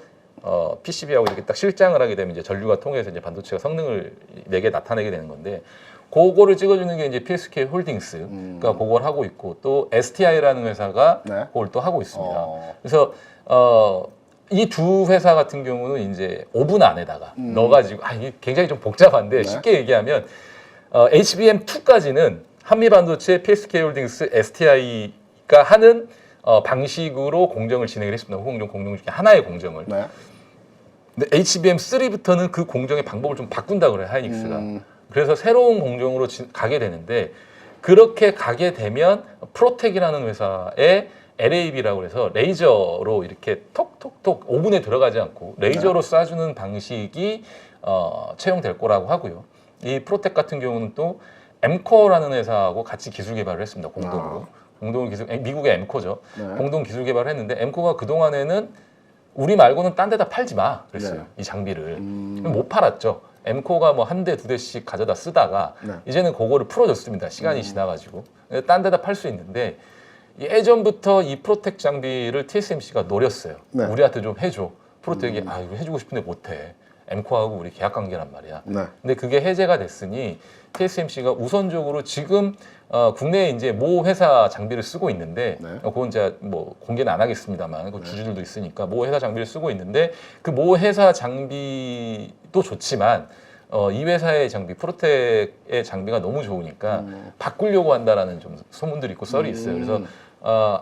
PCB하고 이렇게 딱 실장을 하게 되면 이제 전류가 통해서 이제 반도체가 성능을 내게 나타내게 되는 건데 그거를 찍어주는 게 이제 PSK 홀딩스가 그걸 하고 있고 또 STI라는 회사가 그걸 또 하고 있습니다. 그래서 이 두 회사 같은 경우는 이제 오븐 안에다가 넣어가지고 이게 굉장히 좀 복잡한데 쉽게 얘기하면 HBM2까지는 한미반도체, PSK 홀딩스, STI가 하는 방식으로 공정을 진행을 했습니다. 후공정 공정 중에 하나의 공정을. 네. 근데 HBM3부터는 그 공정의 방법을 좀 바꾼다 그래요, 하이닉스가. 그래서 새로운 공정으로 가게 되는데 그렇게 가게 되면 프로텍이라는 회사의 LAB라고 해서 레이저로 이렇게 톡톡톡 오븐에 들어가지 않고 레이저로 쏴주는 방식이 채용될 거라고 하고요. 이 프로텍 같은 경우는 또 엠코어라는 회사하고 같이 기술 개발을 했습니다. 공동으로. 공동 기술 미국의 엠코죠. 네. 공동 기술 개발을 했는데 엠코가 그 동안에는 우리 말고는 딴 데다 팔지 마 그랬어요. 네. 이 장비를 못 팔았죠. 엠코가 뭐 한 대 두 대씩 가져다 쓰다가 네. 이제는 그거를 풀어줬습니다. 시간이 지나가지고 딴 데다 팔 수 있는데 예전부터 이 프로텍 장비를 TSMC가 노렸어요. 네. 우리한테 좀 해줘. 프로텍이 아 이거 해주고 싶은데 못해. 엠코하고 우리 계약 관계란 말이야. 네. 근데 그게 해제가 됐으니 TSMC가 우선적으로 지금 국내에 이제 모 회사 장비를 쓰고 있는데 네. 그건 제가 뭐 공개는 안 하겠습니다만 그 주주들도 있으니까 모 회사 장비를 쓰고 있는데 그 모 회사 장비도 좋지만 이 회사의 장비 프로텍의 장비가 너무 좋으니까 바꾸려고 한다라는 좀 소문들이 있고 썰이 있어요. 그래서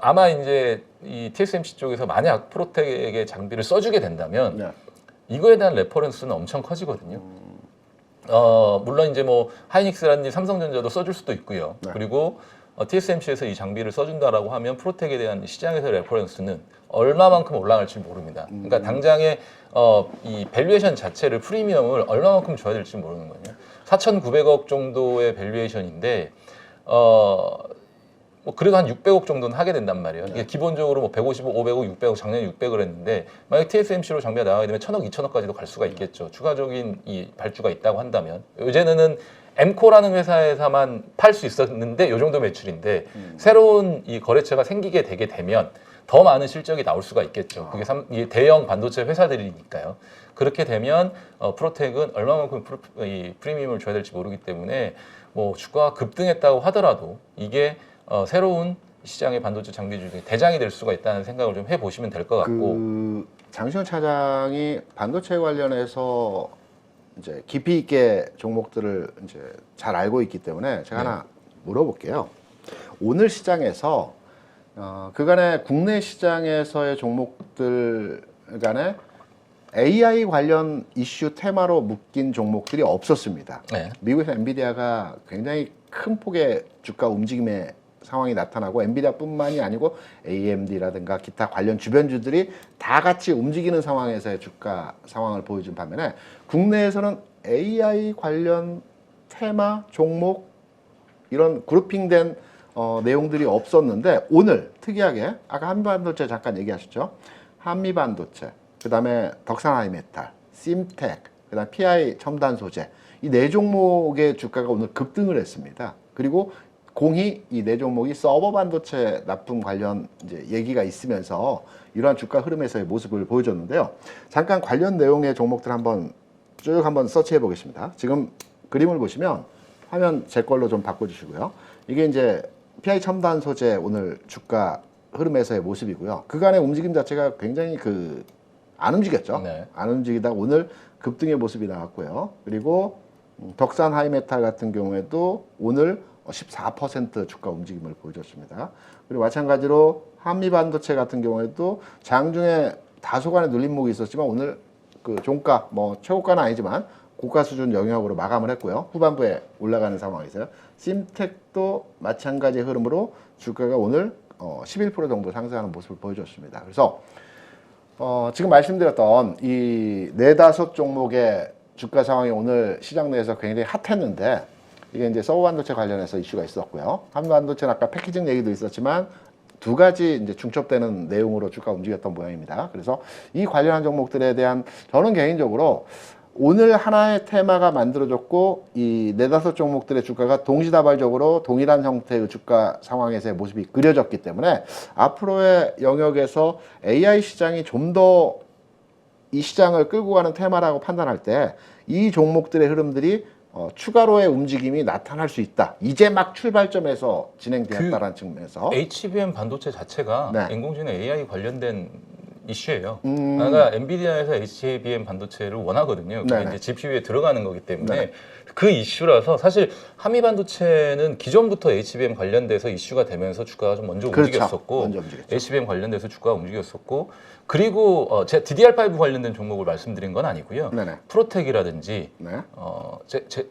아마 이제 이 TSMC 쪽에서 만약 프로텍의 장비를 써주게 된다면 네. 이거에 대한 레퍼런스는 엄청 커지거든요. 물론 이제 뭐 하이닉스라든지 삼성전자도 써줄 수도 있고요. 네. 그리고 TSMC에서 이 장비를 써준다라고 하면 프로텍에 대한 시장에서 레퍼런스는 얼마만큼 올라갈지 모릅니다. 그러니까 당장에 이 밸류에이션 자체를 프리미엄을 얼마만큼 줘야 될지 모르는 거예요. 4,900억 정도의 밸류에이션인데 뭐 그래도 한 600억 정도는 하게 된단 말이에요. 이게 기본적으로 뭐 155, 500억, 600억 작년에 600을 했는데 만약 TSMC로 장비가 나가게 되면 1,000억, 2,000억까지도 갈 수가 있겠죠. 추가적인 이 발주가 있다고 한다면 요새는 엠코라는 회사에서만 팔 수 있었는데 요 정도 매출인데 새로운 이 거래처가 생기게 되게 되면 더 많은 실적이 나올 수가 있겠죠. 그게 이 대형 반도체 회사들이니까요. 그렇게 되면 프로텍은 얼마만큼 이 프리미엄을 줘야 될지 모르기 때문에 뭐 주가가 급등했다고 하더라도 이게 새로운 시장의 반도체 장비 중에 대장이 될 수가 있다는 생각을 좀 해보시면 될 것 같고. 그 장시현 차장이 반도체 관련해서 이제 깊이 있게 종목들을 이제 잘 알고 있기 때문에 제가 하나 물어볼게요. 오늘 시장에서 그간의 국내 시장에서의 종목들 간에 AI 관련 이슈 테마로 묶인 종목들이 없었습니다. 네. 미국에서 엔비디아가 굉장히 큰 폭의 주가 움직임의 상황이 나타나고 엔비디아뿐만이 아니고 AMD라든가 기타 관련 주변주들이 다 같이 움직이는 상황에서의 주가 상황을 보여준 반면에 국내에서는 AI 관련 테마 종목 이런 그룹핑된 내용들이 없었는데 오늘 특이하게 아까 한미반도체 잠깐 얘기하셨죠. 한미반도체, 그다음에 덕산하이메탈, 심텍, 그다음 PI 첨단 소재 이 네 종목의 주가가 오늘 급등을 했습니다. 그리고 공히 이 네 종목이 서버 반도체 납품 관련 이제 얘기가 있으면서 이러한 주가 흐름에서의 모습을 보여줬는데요. 잠깐 관련 내용의 종목들 쭉 한번 서치해 보겠습니다. 지금 그림을 보시면 화면 제 걸로 좀 바꿔주시고요. 이게 이제 PI 첨단 소재 오늘 주가 흐름에서의 모습이고요. 그간의 움직임 자체가 굉장히 안 움직였죠. 네. 안 움직이다 오늘 급등의 모습이 나왔고요. 그리고 덕산 하이메탈 같은 경우에도 오늘 14% 주가 움직임을 보여줬습니다. 그리고 마찬가지로 한미반도체 같은 경우에도 장중에 다소간의 눌림목이 있었지만 오늘 그 종가 뭐 최고가는 아니지만 고가 수준 영역으로 마감을 했고요. 후반부에 올라가는 상황이세요. 심텍도 마찬가지의 흐름으로 주가가 오늘 11% 정도 상승하는 모습을 보여줬습니다. 그래서 지금 말씀드렸던 이 네다섯 종목의 주가 상황이 오늘 시장 내에서 굉장히 핫했는데 이게 이제 서버 반도체 관련해서 이슈가 있었고요. 한반도체는 아까 패키징 얘기도 있었지만 두 가지 이제 중첩되는 내용으로 주가 움직였던 모양입니다. 그래서 이 관련한 종목들에 대한 저는 개인적으로 오늘 하나의 테마가 만들어졌고 이 네다섯 종목들의 주가가 동시다발적으로 동일한 형태의 주가 상황에서의 모습이 그려졌기 때문에 앞으로의 영역에서 AI 시장이 좀 더 이 시장을 끌고 가는 테마라고 판단할 때 이 종목들의 흐름들이 추가로의 움직임이 나타날 수 있다. 이제 막 출발점에서 진행되었다라는 측면에서 HBM 반도체 자체가 네. 인공지능 AI 관련된 이슈예요. 그러니까 엔비디아에서 HBM 반도체를 원하거든요. 그게 네네. 이제 GPU에 들어가는 거기 때문에 네. 그 이슈라서 사실 한미 반도체는 기존부터 HBM 관련돼서 이슈가 되면서 주가가 좀 먼저 그렇죠. 움직였었고 먼저 움직였죠. HBM 관련돼서 주가가 움직였었고 그리고 제가 DDR5 관련된 종목을 말씀드린 건 아니고요. 네네. 프로텍이라든지 네.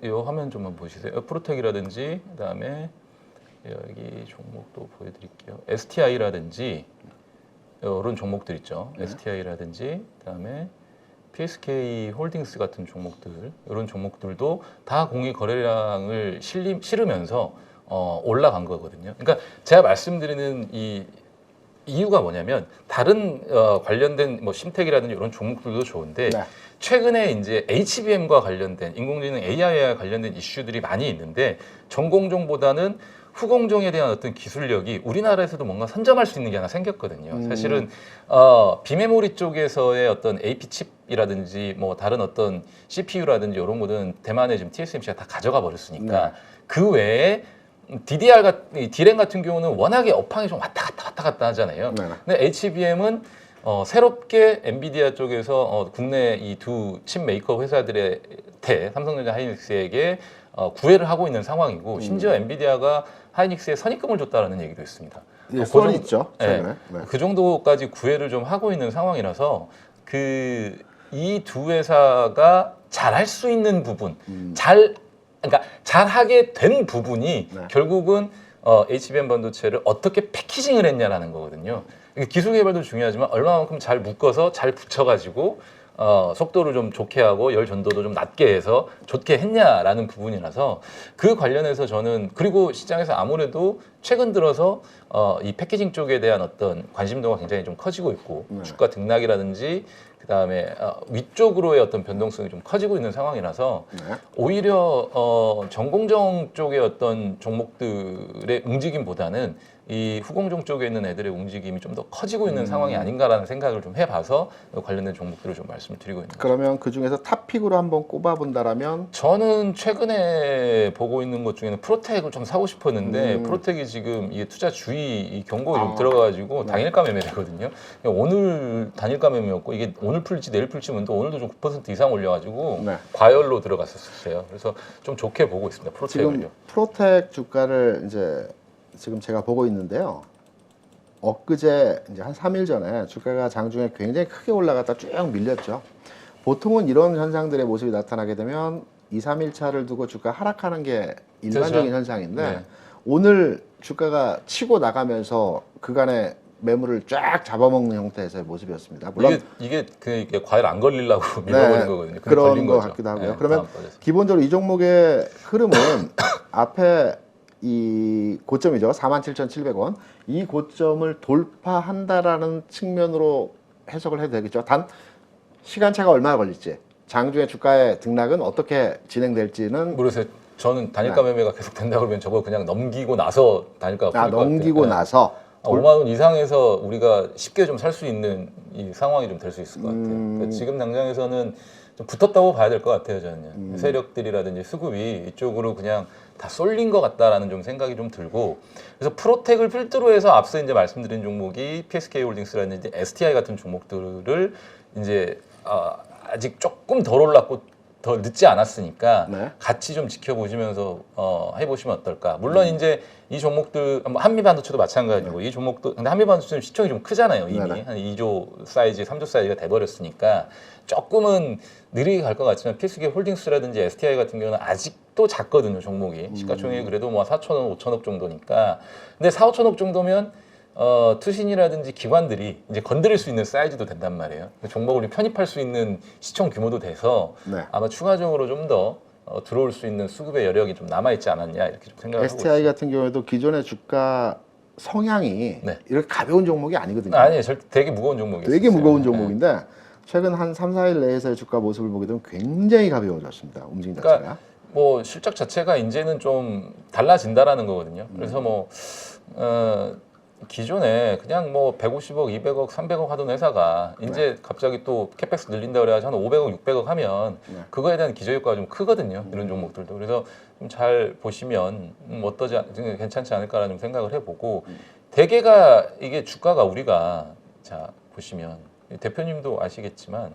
요 화면 좀만 보시세요. 프로텍이라든지 그다음에 여기 종목도 보여드릴게요. STI라든지 이런 종목들 있죠. 네. STI라든지 그다음에 PSK 홀딩스 같은 종목들 이런 종목들도 다 공개 거래량을 실으면서 올라간 거거든요. 그러니까 제가 말씀드리는 이 이유가 뭐냐면 다른 관련된 뭐 심텍이라든지 이런 종목들도 좋은데 네. 최근에 이제 HBM과 관련된 인공지능 AI와 관련된 이슈들이 많이 있는데 전공종보다는 후공종에 대한 어떤 기술력이 우리나라에서도 뭔가 선점할 수 있는 게 하나 생겼거든요. 사실은 비메모리 쪽에서의 어떤 AP 칩이라든지 뭐 다른 어떤 CPU라든지 이런 거는 대만에 지금 TSMC가 다 가져가 버렸으니까 네. 그 외에 D램 같은 경우는 워낙에 업황이 좀 왔다 갔다 하잖아요. 네네. 근데 HBM은 새롭게 엔비디아 쪽에서 국내 이 두 칩 메이커 회사들의 삼성전자 하이닉스에게 구애를 하고 있는 상황이고 심지어 엔비디아가 하이닉스에 선입금을 줬다라는 얘기도 있습니다. 예, 소원이 있죠. 최근에. 네. 그 정도까지 구애를 좀 하고 있는 상황이라서 이 두 회사가 잘할 수 있는 부분, 그러니까 잘하게 된 부분이 네. 결국은 HBM 반도체를 어떻게 패키징을 했냐라는 거거든요. 기술 개발도 중요하지만 얼마만큼 잘 묶어서 잘 붙여가지고 속도를 좀 좋게 하고 열 전도도 좀 낮게 해서 좋게 했냐라는 부분이라서 그 관련해서 저는 그리고 시장에서 아무래도 최근 들어서 이 패키징 쪽에 대한 어떤 관심도가 굉장히 좀 커지고 있고 주가 등락이라든지 그다음에 위쪽으로의 어떤 변동성이 좀 커지고 있는 상황이라서 네. 오히려 전공정 쪽의 어떤 종목들의 움직임보다는 이 후공정 쪽에 있는 애들의 움직임이 좀 더 커지고 있는 상황이 아닌가라는 생각을 좀 해봐서 관련된 종목들을 좀 말씀을 드리고 있는 거죠. 그러면 그 중에서 탑픽으로 한번 꼽아본다라면 저는 최근에 보고 있는 것 중에는 프로텍을 좀 사고 싶었는데 프로텍이 지금 이게 투자 주의 이 경고가 좀 들어가가지고 당일가 매매되거든요. 오늘 단일가 매매였고 이게 오늘 풀지 내일 풀지 모르는데 오늘도 좀 9% 이상 올려가지고 네. 과열로 들어갔었어요. 그래서 좀 좋게 보고 있습니다. 프로텍을요. 지금 프로텍 주가를 이제 지금 제가 보고 있는데요. 엊그제 이제 한 3일 전에 주가가 장중에 굉장히 크게 올라갔다 쭉 밀렸죠. 보통은 이런 현상들의 모습이 나타나게 되면 2, 3일 차를 두고 주가 하락하는 게 일반적인 그렇죠. 현상인데 네. 오늘 주가가 치고 나가면서 그간의 매물을 쫙 잡아먹는 형태에서의 모습이었습니다. 물론 이게 과열 안 걸리려고 밀어버린 거거든요. 근데 그런 걸린 것 거죠. 같기도 하고요. 네, 그러면 다음번에서. 기본적으로 이 종목의 흐름은 앞에 이 고점이죠. 47,700원. 이 고점을 돌파한다라는 측면으로 해석을 해도 되겠죠. 단 시간차가 얼마나 걸릴지, 장중에 주가의 등락은 어떻게 진행될지는 모르겠어요. 저는 단일가 매매가 계속 된다 그러면 저거 그냥 넘기고 나서 단일가가 풀릴 것 같아요. 넘기고 네. 나서 5만 원 이상에서 우리가 쉽게 좀 살 수 있는 이 상황이 좀 될 수 있을 것 같아요. 그러니까 지금 당장에서는 좀 붙었다고 봐야 될 것 같아요, 저는요. 세력들이라든지 수급이 이쪽으로 그냥 다 쏠린 것 같다라는 좀 생각이 좀 들고 그래서 프로텍을 필두로 해서 앞서 이제 말씀드린 종목이 PSK 홀딩스라든지 STI 같은 종목들을 이제 아직 조금 덜 올랐고 더 늦지 않았으니까 네. 같이 좀 지켜보시면서 해보시면 어떨까. 물론 이제 이 종목들 한미 반도체도 마찬가지고 이 종목도 근데 한미 반도체는 시총이 좀 크잖아요. 이미 네네. 한 2조 사이즈, 3조 사이즈가 돼버렸으니까 조금은 느리게 갈 것 같지만 PSK 홀딩스라든지 STI 같은 경우는 아직도 작거든요. 종목이 시가총액이 그래도 뭐 4천억, 5천억 정도니까. 근데 4, 5천억 정도면 투신이라든지 기관들이 이제 건드릴 수 있는 사이즈도 된단 말이에요. 종목을 편입할 수 있는 시총 규모도 돼서 네. 아마 추가적으로 좀 더 들어올 수 있는 수급의 여력이 좀 남아 있지 않았냐 이렇게 좀 생각을 하고 STI 있어요. 같은 경우에도 기존의 주가 성향이 네. 이렇게 가벼운 종목이 아니거든요. 아니에요, 절대 되게 무거운 종목이에요. 되게 무거운 종목인데 최근 한 3, 4일 내에서의 주가 모습을 보게 되면 굉장히 가벼워졌습니다. 움직임 자체가. 그러니까 뭐 실적 자체가 이제는 좀 달라진다라는 거거든요. 그래서 뭐 기존에 그냥 뭐 150억, 200억, 300억 하던 회사가 이제 갑자기 또 캐펙스 늘린다 그래가지고 한 500억, 600억 하면 그거에 대한 기저효과가 좀 크거든요. 이런 종목들도. 그래서 좀 잘 보시면 괜찮지 않을까라는 좀 생각을 해보고 대개가 이게 주가가 우리가 자 보시면 대표님도 아시겠지만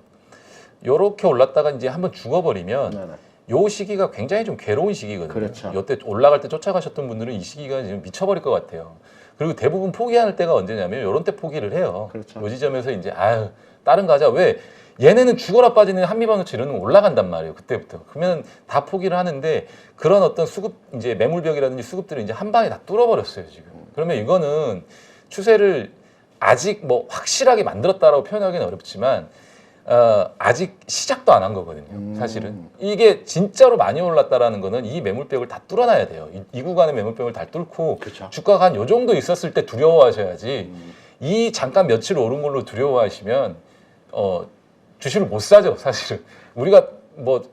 요렇게 올랐다가 이제 한번 죽어버리면 네네. 요 시기가 굉장히 좀 괴로운 시기거든요. 그렇죠. 요때 올라갈 때 쫓아가셨던 분들은 이 시기가 지금 미쳐버릴 것 같아요. 그리고 대부분 포기할 때가 언제냐면 요런 때 포기를 해요. 그렇죠. 요 지점에서 이제 아유 다른 거 하자. 왜 얘네는 죽어라 빠지는 한미반도체 이런 거 올라간단 말이에요. 그때부터. 그러면 다 포기를 하는데 그런 어떤 수급 이제 매물벽이라든지 수급들을 이제 한 방에 다 뚫어버렸어요 지금. 그러면 이거는 추세를 아직 뭐 확실하게 만들었다라고 표현하기는 어렵지만 아직 시작도 안 한 거거든요. 사실은 이게 진짜로 많이 올랐다라는 거는 이 매물벽을 다 뚫어놔야 돼요. 이 구간의 매물벽을 다 뚫고 그렇죠. 주가가 한 요 정도 있었을 때 두려워하셔야지. 이 잠깐 며칠 오른 걸로 두려워하시면 주식을 못 사죠. 사실은 우리가 뭐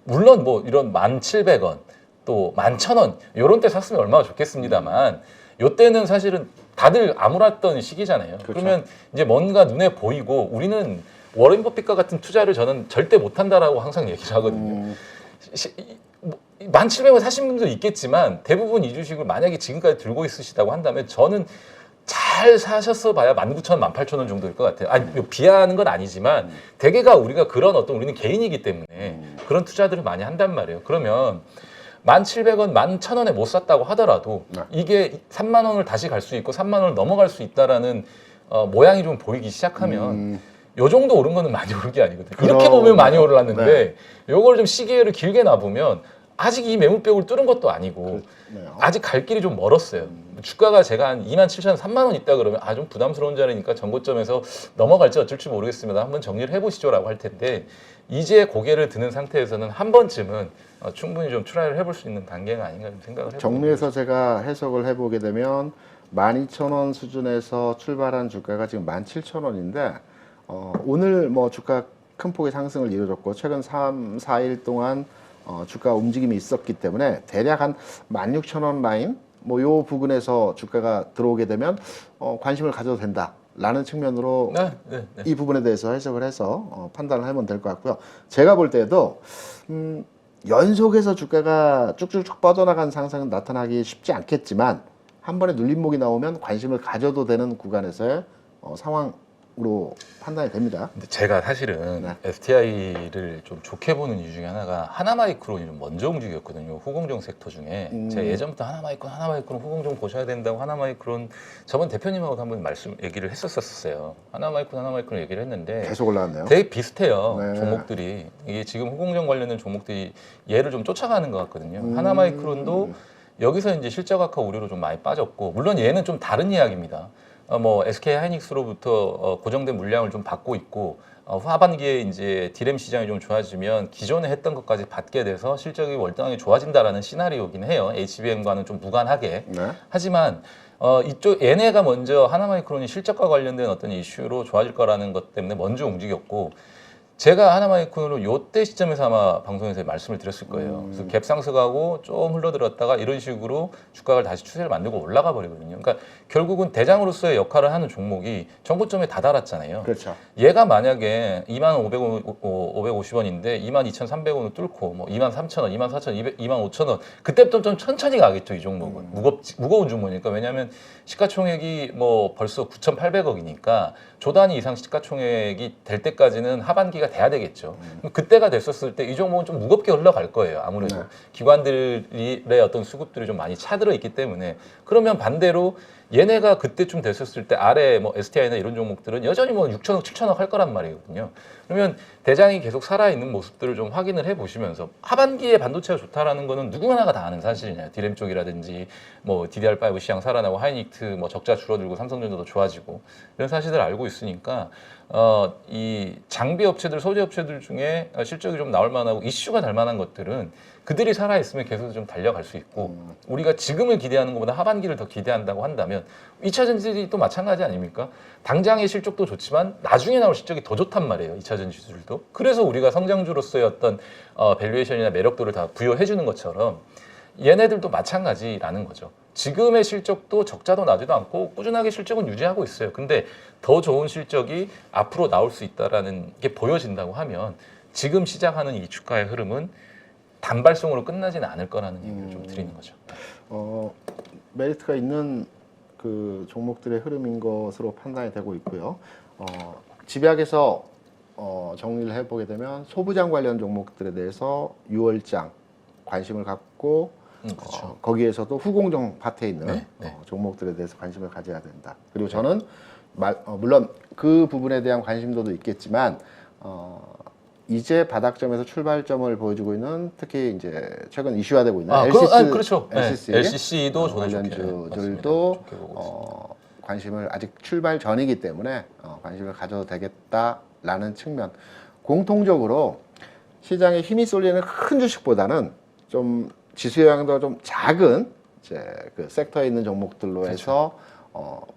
물론 뭐 이런 1,700원 또 11,000원 이런 때 샀으면 얼마나 좋겠습니다만 요때는 사실은 다들 암울했던 시기잖아요. 그렇죠. 그러면 이제 뭔가 눈에 보이고 우리는 워렌 버핏과 같은 투자를 저는 절대 못한다라고 항상 얘기를 하거든요. 17,000원 사신 분도 있겠지만 대부분 이 주식을 만약에 지금까지 들고 있으시다고 한다면 저는 잘 사셨어 봐야 19,000원, 18,000원 정도일 것 같아요. 아니, 비하하는 건 아니지만 대개가 우리가 그런 어떤 우리는 개인이기 때문에 그런 투자들을 많이 한단 말이에요. 그러면 1,700원, 11,000원에 못 샀다고 하더라도 이게 3만 원을 다시 갈 수 있고 3만 원을 넘어갈 수 있다라는 모양이 좀 보이기 시작하면 요 정도 오른 거는 많이 오른 게 아니거든요. 이렇게 보면 많이 올랐는데 네. 요걸 좀 시기를 길게 놔보면 아직 이 매물벽을 뚫은 것도 아니고 그렇네요. 아직 갈 길이 좀 멀었어요. 주가가 제가 한 27,000원, 3만 원 있다 그러면 좀 부담스러운 자리니까 전고점에서 넘어갈지 어쩔지 모르겠습니다. 한번 정리를 해보시죠라고 할 텐데 이제 고개를 드는 상태에서는 한 번쯤은 충분히 좀 트라이를 해볼 수 있는 단계가 아닌가 좀 생각을 해봅니다. 정리해서 제가 해석을 해보게 되면 12,000원 수준에서 출발한 주가가 지금 17,000원인데 오늘 뭐 주가 큰 폭의 상승을 이루었고 최근 3, 4일 동안 주가 움직임이 있었기 때문에 대략 한 16,000원 라인 뭐 요 부근에서 주가가 들어오게 되면 관심을 가져도 된다라는 측면으로 네. 이 부분에 대해서 해석을 해서 판단을 하면 될 것 같고요. 제가 볼 때도 연속해서 주가가 쭉쭉쭉 뻗어나간 상승은 나타나기 쉽지 않겠지만 한 번에 눌림목이 나오면 관심을 가져도 되는 구간에서의 상황으로 판단이 됩니다. 근데 제가 사실은 네. FTI를 좀 좋게 보는 이유 중에 하나가 하나마이크론이 좀 먼저 움직였거든요. 후공정 섹터 중에. 제가 예전부터 하나마이크론 후공정 보셔야 된다고 하나마이크론 저번 대표님하고 한번 얘기를 했었어요. 하나마이크론 얘기를 했는데 계속 올라왔네요. 되게 비슷해요. 네. 종목들이. 이게 지금 후공정 관련된 종목들이 얘를 좀 쫓아가는 것 같거든요. 하나마이크론도 여기서 이제 실적 악화 우려로 좀 많이 빠졌고 물론 얘는 좀 다른 이야기입니다. 뭐 SK 하이닉스로부터 고정된 물량을 좀 받고 있고 하반기에 이제 디램 시장이 좀 좋아지면 기존에 했던 것까지 받게 돼서 실적이 월등하게 좋아진다라는 시나리오긴 해요. HBM과는 좀 무관하게. 네. 하지만 이쪽 얘네가 먼저 하나마이크론이 실적과 관련된 어떤 이슈로 좋아질 거라는 것 때문에 먼저 움직였고 제가 하나마이크론으로 요때 시점에서 아마 방송에서 말씀을 드렸을 거예요. 그래서 갭 상승하고 좀 흘러들었다가 이런 식으로 주가를 다시 추세를 만들고 올라가 버리거든요. 그러니까 결국은 대장으로서의 역할을 하는 종목이 정고점에 다다랐잖아요. 그렇죠. 얘가 만약에 25,550원인데 22,300원을 뚫고 뭐 23,000원, 24,000원, 25,000원 그때부터 좀 천천히 가겠죠. 이 종목은 무거운 종목이니까. 왜냐하면 시가총액이 뭐 벌써 9,800억이니까 조 단위 이상 시가총액이 될 때까지는 하반기가 돼야 되겠죠. 그때가 됐었을 때 이 종목은 좀 무겁게 흘러갈 거예요. 아무래도 네. 기관들의 어떤 수급들이 좀 많이 차들어 있기 때문에 그러면 반대로 얘네가 그때쯤 됐었을 때 아래 뭐 STI나 이런 종목들은 여전히 뭐 6천억, 7천억 할 거란 말이거든요. 그러면 대장이 계속 살아있는 모습들을 좀 확인을 해보시면서 하반기에 반도체가 좋다라는 거는 누구나가 다 아는 사실이냐. 디램 쪽이라든지 뭐 DDR5 시장 살아나고 하이닉트 뭐 적자 줄어들고 삼성전자도 좋아지고 이런 사실들을 알고 있으니까 이 장비 업체들, 소재 업체들 중에 실적이 좀 나올 만하고 이슈가 될 만한 것들은 그들이 살아있으면 계속 좀 달려갈 수 있고 우리가 지금을 기대하는 것보다 하반기를 더 기대한다고 한다면 2차 전지들이 또 마찬가지 아닙니까? 당장의 실적도 좋지만 나중에 나올 실적이 더 좋단 말이에요. 2차 전지들도. 그래서 우리가 성장주로서의 어떤 밸류에이션이나 매력도를 다 부여해 주는 것처럼 얘네들도 마찬가지라는 거죠. 지금의 실적도 적자도 나지도 않고 꾸준하게 실적은 유지하고 있어요. 근데 더 좋은 실적이 앞으로 나올 수 있다라는 게 보여진다고 하면 지금 시작하는 이 주가의 흐름은 단발성으로 끝나지는 않을 거라는 얘기를 좀 드리는 거죠. 메리트가 있는 그 종목들의 흐름인 것으로 판단이 되고 있고요. 집약해서 정리를 해보게 되면 소부장 관련 종목들에 대해서 6월장 관심을 갖고 그렇죠. 거기에서도 후공정 파트에 있는 네, 네. 종목들에 대해서 관심을 가져야 된다. 그리고 저는 물론 그 부분에 대한 관심도도 있겠지만 이제 바닥점에서 출발점을 보여주고 있는 특히 이제 최근 이슈화되고 있는 그렇죠. LCC LCC도 저도 관련주들도 관심을 아직 출발 전이기 때문에 관심을 가져도 되겠다라는 측면. 공통적으로 시장에 힘이 쏠리는 큰 주식보다는 좀 지수 영향도 좀 작은 이제 그 섹터에 있는 종목들로 해서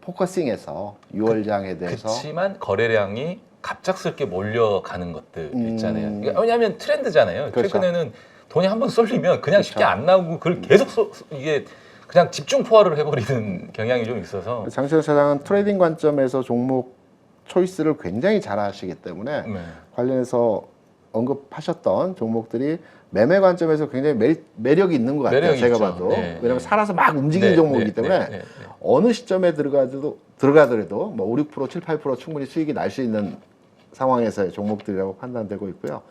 포커싱해서 6월장에 대해서 그렇지만 거래량이 갑작스럽게 몰려가는 것들 있잖아요. 음. 그러니까 왜냐하면 트렌드잖아요. 그렇죠. 최근에는 돈이 한번 쏠리면 그냥 쉽게 그렇죠. 안 나오고 그걸 계속 이게 그냥 집중 포화를 해버리는 경향이 좀 있어서. 장시현 차장은 트레이딩 관점에서 종목 초이스를 굉장히 잘 하시기 때문에 네. 관련해서 언급하셨던 종목들이 매매 관점에서 굉장히 매력이 있는 것 같아요. 매력이 제가 있죠. 봐도. 네, 왜냐하면 네. 살아서 막 움직이는 네, 종목이기 네, 때문에 네, 네, 네. 어느 시점에 들어가더라도 뭐 5, 6%, 7, 8% 충분히 수익이 날 수 있는 상황에서의 종목들이라고 판단되고 있고요.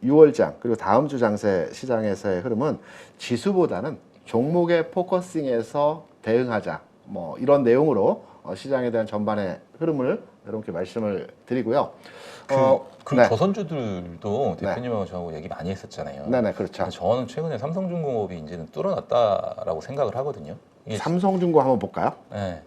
6월장 그리고 다음 주 장세 시장에서의 흐름은 지수보다는 종목의 포커싱에서 대응하자 뭐 이런 내용으로 시장에 대한 전반의 흐름을 여러분께 말씀을 드리고요. 그 네. 조선주들도 대표님하고 저하고 얘기 많이 했었잖아요. 네네 그렇죠. 근데 저는 최근에 삼성중공업이 이제는 뚫어놨다라고 생각을 하거든요. 이게 삼성중공 한번 볼까요? 네.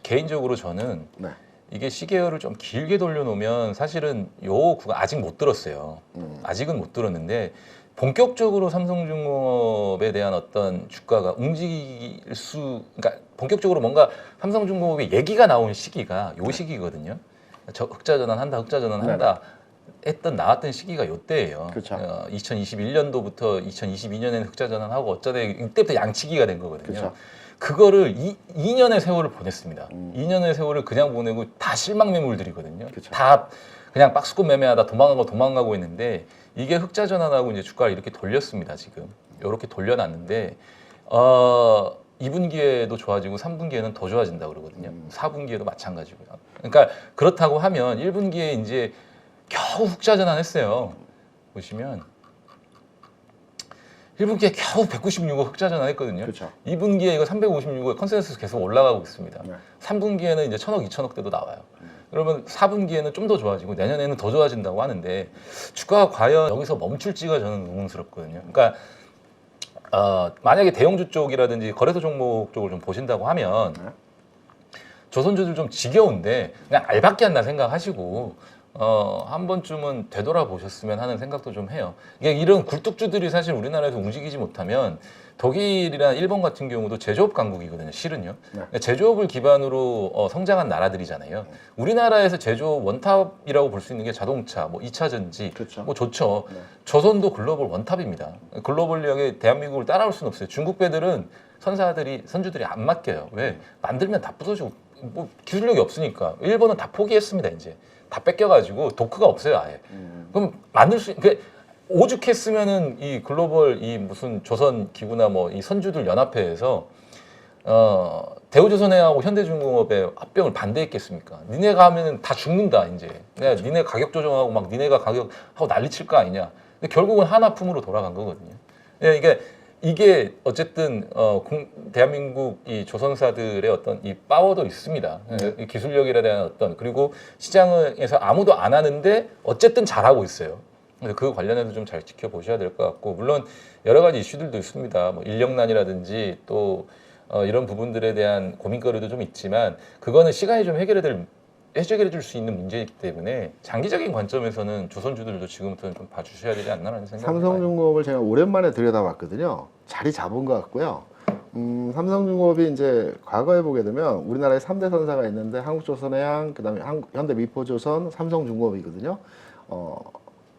개인적으로 저는 네. 이게 시계열을 좀 길게 돌려놓으면 사실은 요 구간 아직 못 들었어요. 아직은 못 들었는데 본격적으로 삼성중공업에 대한 어떤 주가가 움직일 그러니까 본격적으로 뭔가 삼성중공업의 얘기가 나온 시기가 요 시기거든요. 저 흑자전환한다 했던 나왔던 시기가 요때예요. 그렇죠. 2021년도부터 2022년에는 흑자전환하고 어쩌다 이때부터 양치기가 된 거거든요. 그렇죠. 그거를 2년의 세월을 보냈습니다. 2년의 세월을 그냥 보내고 다 실망 매물들이거든요. 그쵸. 다 그냥 박스권 매매하다 도망가고 있는데 이게 흑자 전환하고 이제 주가를 이렇게 돌렸습니다. 지금 이렇게 돌려놨는데 2분기에도 좋아지고 3분기에는 더 좋아진다 그러거든요. 4분기에도 마찬가지고요. 그러니까 그렇다고 하면 1분기에 이제 겨우 흑자 전환했어요. 보시면 1분기에 겨우 196억 흑자 전환했거든요. 그렇죠. 2분기에 이거 356억 컨센서스 계속 올라가고 있습니다. 네. 3분기에는 이제 1,000억, 2,000억대도 나와요. 그러면 4분기에는 좀 더 좋아지고 내년에는 더 좋아진다고 하는데 주가가 과연 여기서 멈출지가 저는 의문스럽거든요. 그러니까 만약에 대형주 쪽이라든지 거래소 종목 쪽을 좀 보신다고 하면 네. 조선주들 좀 지겨운데 그냥 알밖에 안 나 생각하시고 한 번쯤은 되돌아보셨으면 하는 생각도 좀 해요. 이게 이런 굴뚝주들이 사실 우리나라에서 움직이지 못하면 독일이나 일본 같은 경우도 제조업 강국이거든요. 실은요. 네. 제조업을 기반으로 성장한 나라들이잖아요. 우리나라에서 제조업 원탑이라고 볼 수 있는 게 자동차, 뭐 2차 전지, 그렇죠. 뭐 좋죠. 네. 조선도 글로벌 원탑입니다. 글로벌력에 대한민국을 따라올 수는 없어요. 중국 배들은 선주들이 안 맡겨요. 왜? 만들면 다 부서지고 뭐 기술력이 없으니까. 일본은 다 포기했습니다. 이제 다 뺏겨가지고 도크가 없어요. 아예. 그럼 만들 수 오죽했으면은 이 글로벌 이 무슨 조선 기구나 뭐 이 선주들 연합회에서 대우조선해하고 현대중공업의 합병을 반대했겠습니까? 니네가 하면은 다 죽는다 이제. 내가 니네 가격 조정하고 막 니네가 가격하고 난리칠 거 아니냐. 근데 결국은 하나품으로 돌아간 거거든요. 이게 어쨌든 대한민국 이 조선사들의 어떤 이 파워도 있습니다. 이 기술력이라 대한 어떤 그리고 시장에서 아무도 안 하는데 어쨌든 잘하고 있어요. 그래서 그 관련해서 좀 잘 지켜보셔야 될 것 같고 물론 여러 가지 이슈들도 있습니다. 뭐 인력난이라든지 또 이런 부분들에 대한 고민거리도 좀 있지만 그거는 시간이 좀 해결해 줄 수 있는 문제이기 때문에 장기적인 관점에서는 조선주들도 지금부터는 좀 봐주셔야 되지 않나라는 생각이 들어요. 삼성중공업을 제가 오랜만에 들여다봤거든요. 자리 잡은 것 같고요. 삼성중공업이 이제 과거에 보게 되면 우리나라에 3대 선사가 있는데 한국조선해양, 그다음에 현대미포조선, 삼성중공업이거든요.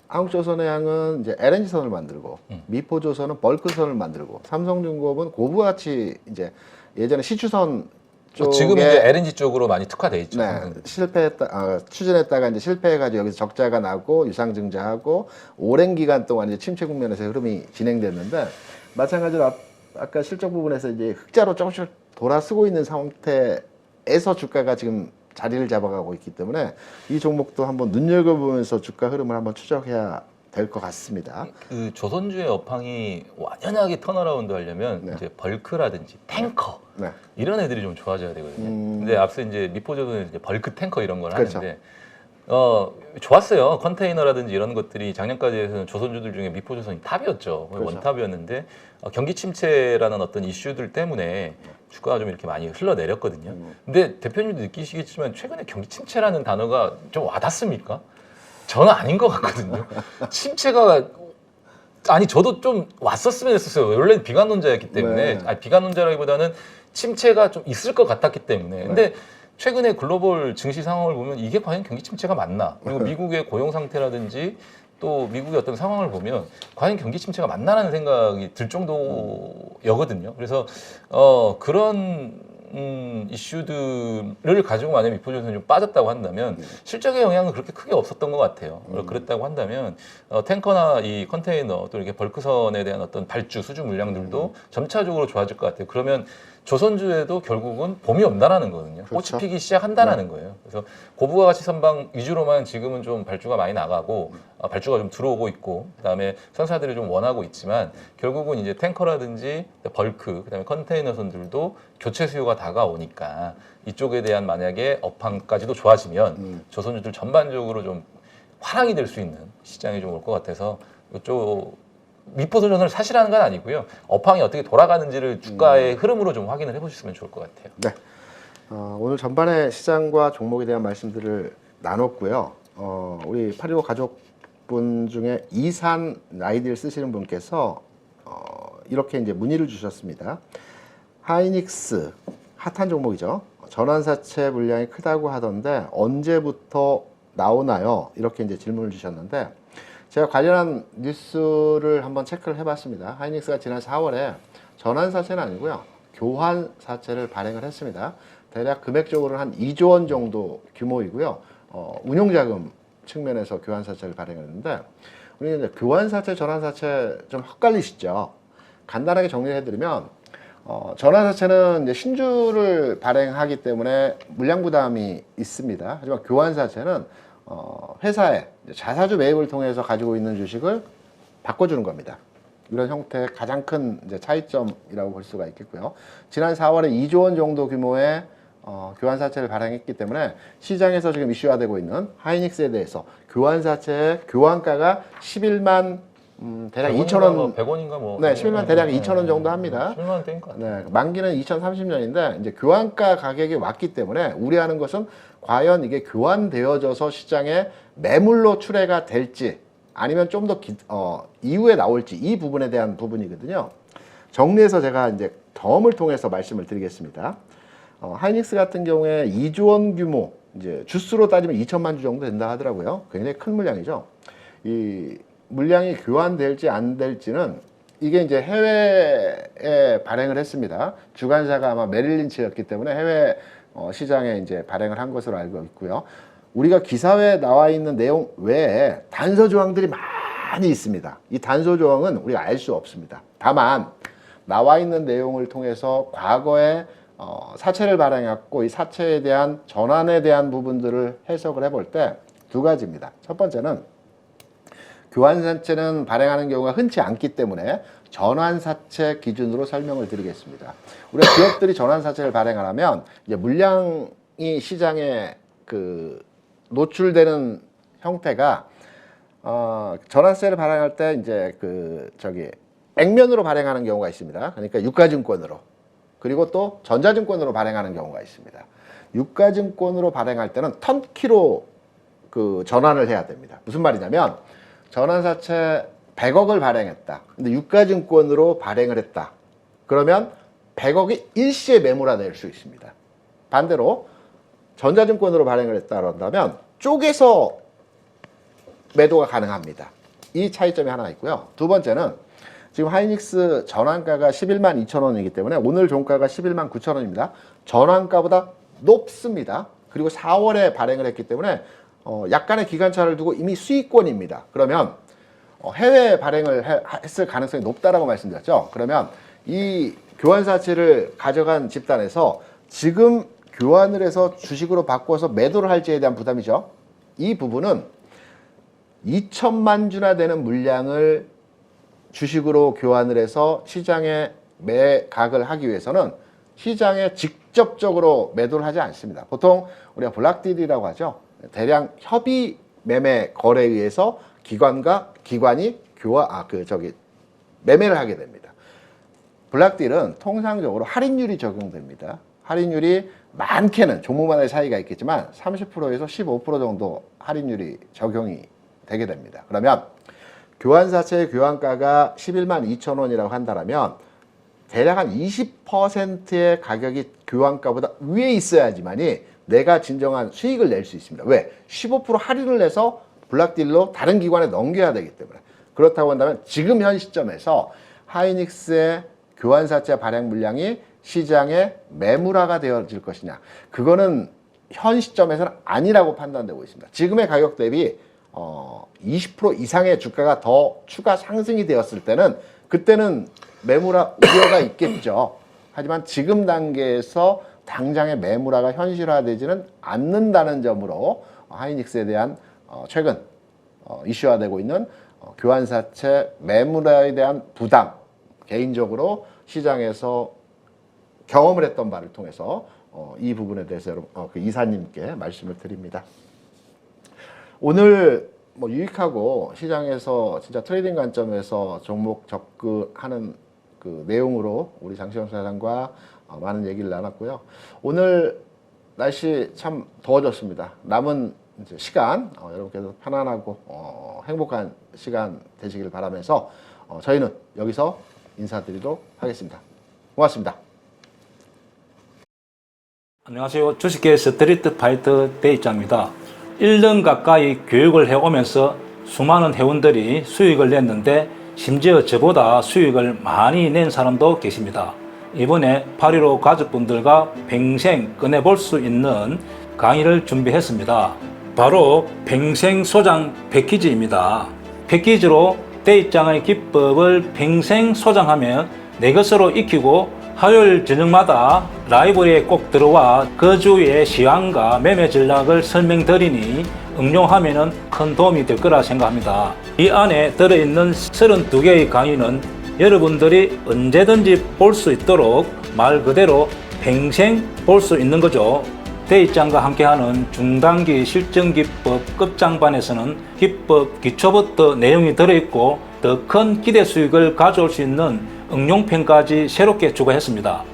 한국조선해양은 이제 LNG선을 만들고 미포조선은 벌크선을 만들고 삼성중공업은 고부가치 이제 예전에 시추선 쪽에 지금 이제 LNG 쪽으로 많이 특화돼 있죠. 네, 추진했다가 이제 실패해가지고 여기서 적자가 나고 유상증자하고 오랜 기간 동안 이제 침체 국면에서 흐름이 진행됐는데 마찬가지로 아까 실적 부분에서 이제 흑자로 조금씩 돌아서고 있는 상태에서 주가가 지금 자리를 잡아가고 있기 때문에 이 종목도 한번 눈여겨보면서 주가 흐름을 한번 추적해야 될 것 같습니다. 그 조선주의 업황이 완연하게 턴어라운드 하려면 네. 이제 벌크라든지 탱커 네. 이런 애들이 좀 좋아져야 되거든요. 근데 앞서 이제 미포조선은 이제 벌크 탱커 이런 걸 그렇죠. 하는데 좋았어요. 컨테이너라든지 이런 것들이 작년까지는 조선주들 중에 미포조선이 탑이었죠. 그렇죠. 원탑이었는데 경기 침체라는 어떤 이슈들 때문에 주가가 좀 이렇게 많이 흘러내렸거든요. 근데 대표님도 느끼시겠지만 최근에 경기 침체라는 단어가 좀 와닿습니까? 저는 아닌 것 같거든요. 침체가 아니 저도 좀 왔었으면 했었어요. 원래는 비관론자였기 때문에 네. 아니, 비관론자라기보다는 침체가 좀 있을 것 같았기 때문에. 근데 최근에 글로벌 증시 상황을 보면 이게 과연 경기 침체가 맞나? 그리고 미국의 고용 상태라든지 또 미국의 어떤 상황을 보면 과연 경기 침체가 맞나라는 생각이 들 정도여거든요. 그래서 그런 이슈들을 가지고 만약 미포조선이 좀 빠졌다고 한다면 실적의 영향은 그렇게 크게 없었던 것 같아요. 그랬다고 한다면 탱커나 이 컨테이너 또 이렇게 벌크선에 대한 어떤 발주 수주 물량들도 점차적으로 좋아질 것 같아요. 그러면 조선주에도 결국은 봄이 온다라는 거거든요. 그렇죠. 꽃이 피기 시작한다라는 거예요. 그래서 고부가 가치 선방 위주로만 지금은 좀 발주가 많이 나가고 발주가 좀 들어오고 있고 그다음에 선사들이 좀 원하고 있지만 결국은 이제 탱커라든지 벌크 그다음에 컨테이너선들도 교체 수요가 다가오니까 이쪽에 대한 만약에 업황까지도 좋아지면 조선주들 전반적으로 좀 화랑이 될 수 있는 시장이 좀 올 것 같아서 이쪽 미포조선을 사시라는 건 아니고요. 업황이 어떻게 돌아가는지를 주가의 흐름으로 좀 확인을 해보셨으면 좋을 것 같아요. 네. 오늘 전반의 시장과 종목에 대한 말씀들을 나눴고요. 우리 815 가족분 중에 이산 아이디를 쓰시는 분께서 이렇게 이제 문의를 주셨습니다. 하이닉스 핫한 종목이죠. 전환사채 물량이 크다고 하던데 언제부터 나오나요? 이렇게 이제 질문을 주셨는데 제가 관련한 뉴스를 한번 체크를 해봤습니다. 하이닉스가 지난 4월에 전환사채는 아니고요. 교환사채를 발행을 했습니다. 대략 금액적으로는 한 2조 원 정도 규모이고요. 운용자금 측면에서 교환사채를 발행했는데 우리 이제 교환사채, 전환사채 좀 헷갈리시죠? 간단하게 정리를 해드리면 전환사채는 이제 신주를 발행하기 때문에 물량 부담이 있습니다. 하지만 교환사채는 회사에 자사주 매입을 통해서 가지고 있는 주식을 바꿔주는 겁니다. 이런 형태의 가장 큰 이제 차이점이라고 볼 수가 있겠고요. 지난 4월에 2조 원 정도 규모의 교환사채를 발행했기 때문에 시장에서 지금 이슈화되고 있는 하이닉스에 대해서 교환사채의 교환가가 11만 대략 2,000원, 100원인가 뭐. 네, 11만 대략 2,000원 정도 합니다. 11만 원대니까. 네, 만기는 2030년인데 이제 교환가 가격이 왔기 때문에 우려하는 것은 과연 이게 교환되어져서 시장에 매물로 출회가 될지 아니면 좀 더 이후에 나올지 이 부분에 대한 부분이거든요. 정리해서 제가 이제 경험을 통해서 말씀을 드리겠습니다. 하이닉스 같은 경우에 2조 원 규모, 이제 주수로 따지면 2천만 주 정도 된다 하더라고요. 굉장히 큰 물량이죠. 이 물량이 교환될지 안 될지는 이게 이제 해외에 발행을 했습니다. 주관사가 아마 메릴린치였기 때문에 해외 시장에 이제 발행을 한 것으로 알고 있고요. 우리가 기사회에 나와 있는 내용 외에 단서 조항들이 많이 있습니다. 이 단서 조항은 우리가 알 수 없습니다. 다만 나와 있는 내용을 통해서 과거에 사채를 발행했고 이 사채에 대한 전환에 대한 부분들을 해석을 해볼 때 두 가지입니다. 첫 번째는 교환사채는 발행하는 경우가 흔치 않기 때문에 전환사채 기준으로 설명을 드리겠습니다. 우리가 기업들이 전환사채를 발행하려면 이제 물량이 시장에 노출되는 형태가 전환세를 발행할 때 이제 액면으로 발행하는 경우가 있습니다. 그러니까 유가증권으로 그리고 또 전자증권으로 발행하는 경우가 있습니다. 유가증권으로 발행할 때는 턴키로 전환을 해야 됩니다. 무슨 말이냐면 전환사채 100억을 발행했다. 근데 유가증권으로 발행을 했다. 그러면 100억이 일시에 매물화될 수 있습니다. 반대로 전자증권으로 발행을 했다 그런다면 쪼개서 매도가 가능합니다. 이 차이점이 하나 있고요. 두 번째는 지금 하이닉스 전환가가 11만 2천 원이기 때문에 오늘 종가가 11만 9천 원입니다. 전환가보다 높습니다. 그리고 4월에 발행을 했기 때문에 약간의 기간차를 두고 이미 수익권입니다. 그러면 해외 발행을 했을 가능성이 높다라고 말씀드렸죠. 그러면 이 교환사채를 가져간 집단에서 지금 교환을 해서 주식으로 바꿔서 매도를 할지에 대한 부담이죠. 이 부분은 2천만 주나 되는 물량을 주식으로 교환을 해서 시장에 매각을 하기 위해서는 시장에 직접적으로 매도를 하지 않습니다. 보통 우리가 블락딜이라고 하죠. 대량 협의 매매 거래에 의해서 기관이 매매를 하게 됩니다. 블락딜은 통상적으로 할인율이 적용됩니다. 할인율이 많게는 종목마다의 차이가 있겠지만 30%에서 15% 정도 할인율이 적용이 되게 됩니다. 그러면 교환사채의 교환가가 11만 2천 원이라고 한다면 대략 한 20%의 가격이 교환가보다 위에 있어야지만이 내가 진정한 수익을 낼 수 있습니다. 왜? 15% 할인을 내서 블락딜로 다른 기관에 넘겨야 되기 때문에. 그렇다고 한다면 지금 현 시점에서 하이닉스의 교환사채 발행 물량이 시장에 매물화가 되어질 것이냐. 그거는 현 시점에서는 아니라고 판단되고 있습니다. 지금의 가격 대비 20% 이상의 주가가 더 추가 상승이 되었을 때는 그때는 매물화 우려가 있겠죠. 하지만 지금 단계에서 당장의 매물화가 현실화되지는 않는다는 점으로 하이닉스에 대한 최근 이슈화되고 있는 교환사채 매물화에 대한 부담, 개인적으로 시장에서 경험을 했던 바를 통해서 이 부분에 대해서 여러분, 그 이사님께 말씀을 드립니다. 오늘 유익하고 시장에서 진짜 트레이딩 관점에서 종목 접근하는 그 내용으로 우리 장시영 사장과 많은 얘기를 나눴고요. 오늘 날씨 참 더워졌습니다. 남은 이제 시간 여러분께서 편안하고 행복한 시간 되시길 바라면서 저희는 여기서 인사드리도록 하겠습니다. 고맙습니다. 안녕하세요. 주식계 스트리트 파이터 대입장입니다. 1년 가까이 교육을 해오면서 수많은 회원들이 수익을 냈는데 심지어 저보다 수익을 많이 낸 사람도 계십니다. 이번에 8.15 가족분들과 평생 꺼내볼 수 있는 강의를 준비했습니다. 바로 평생 소장 패키지입니다. 패키지로 대입장의 기법을 평생 소장하면 내 것으로 익히고 화요일 저녁마다 라이브러리에 꼭 들어와 그 주의 시황과 매매 전략을 설명드리니 응용하면 큰 도움이 될 거라 생각합니다. 이 안에 들어있는 32개의 강의는 여러분들이 언제든지 볼 수 있도록 말 그대로 평생 볼 수 있는 거죠. 대입장과 함께하는 중단기 실전기법 끝장반에서는 기법 기초부터 내용이 들어있고 더 큰 기대 수익을 가져올 수 있는 응용편까지 새롭게 추가했습니다.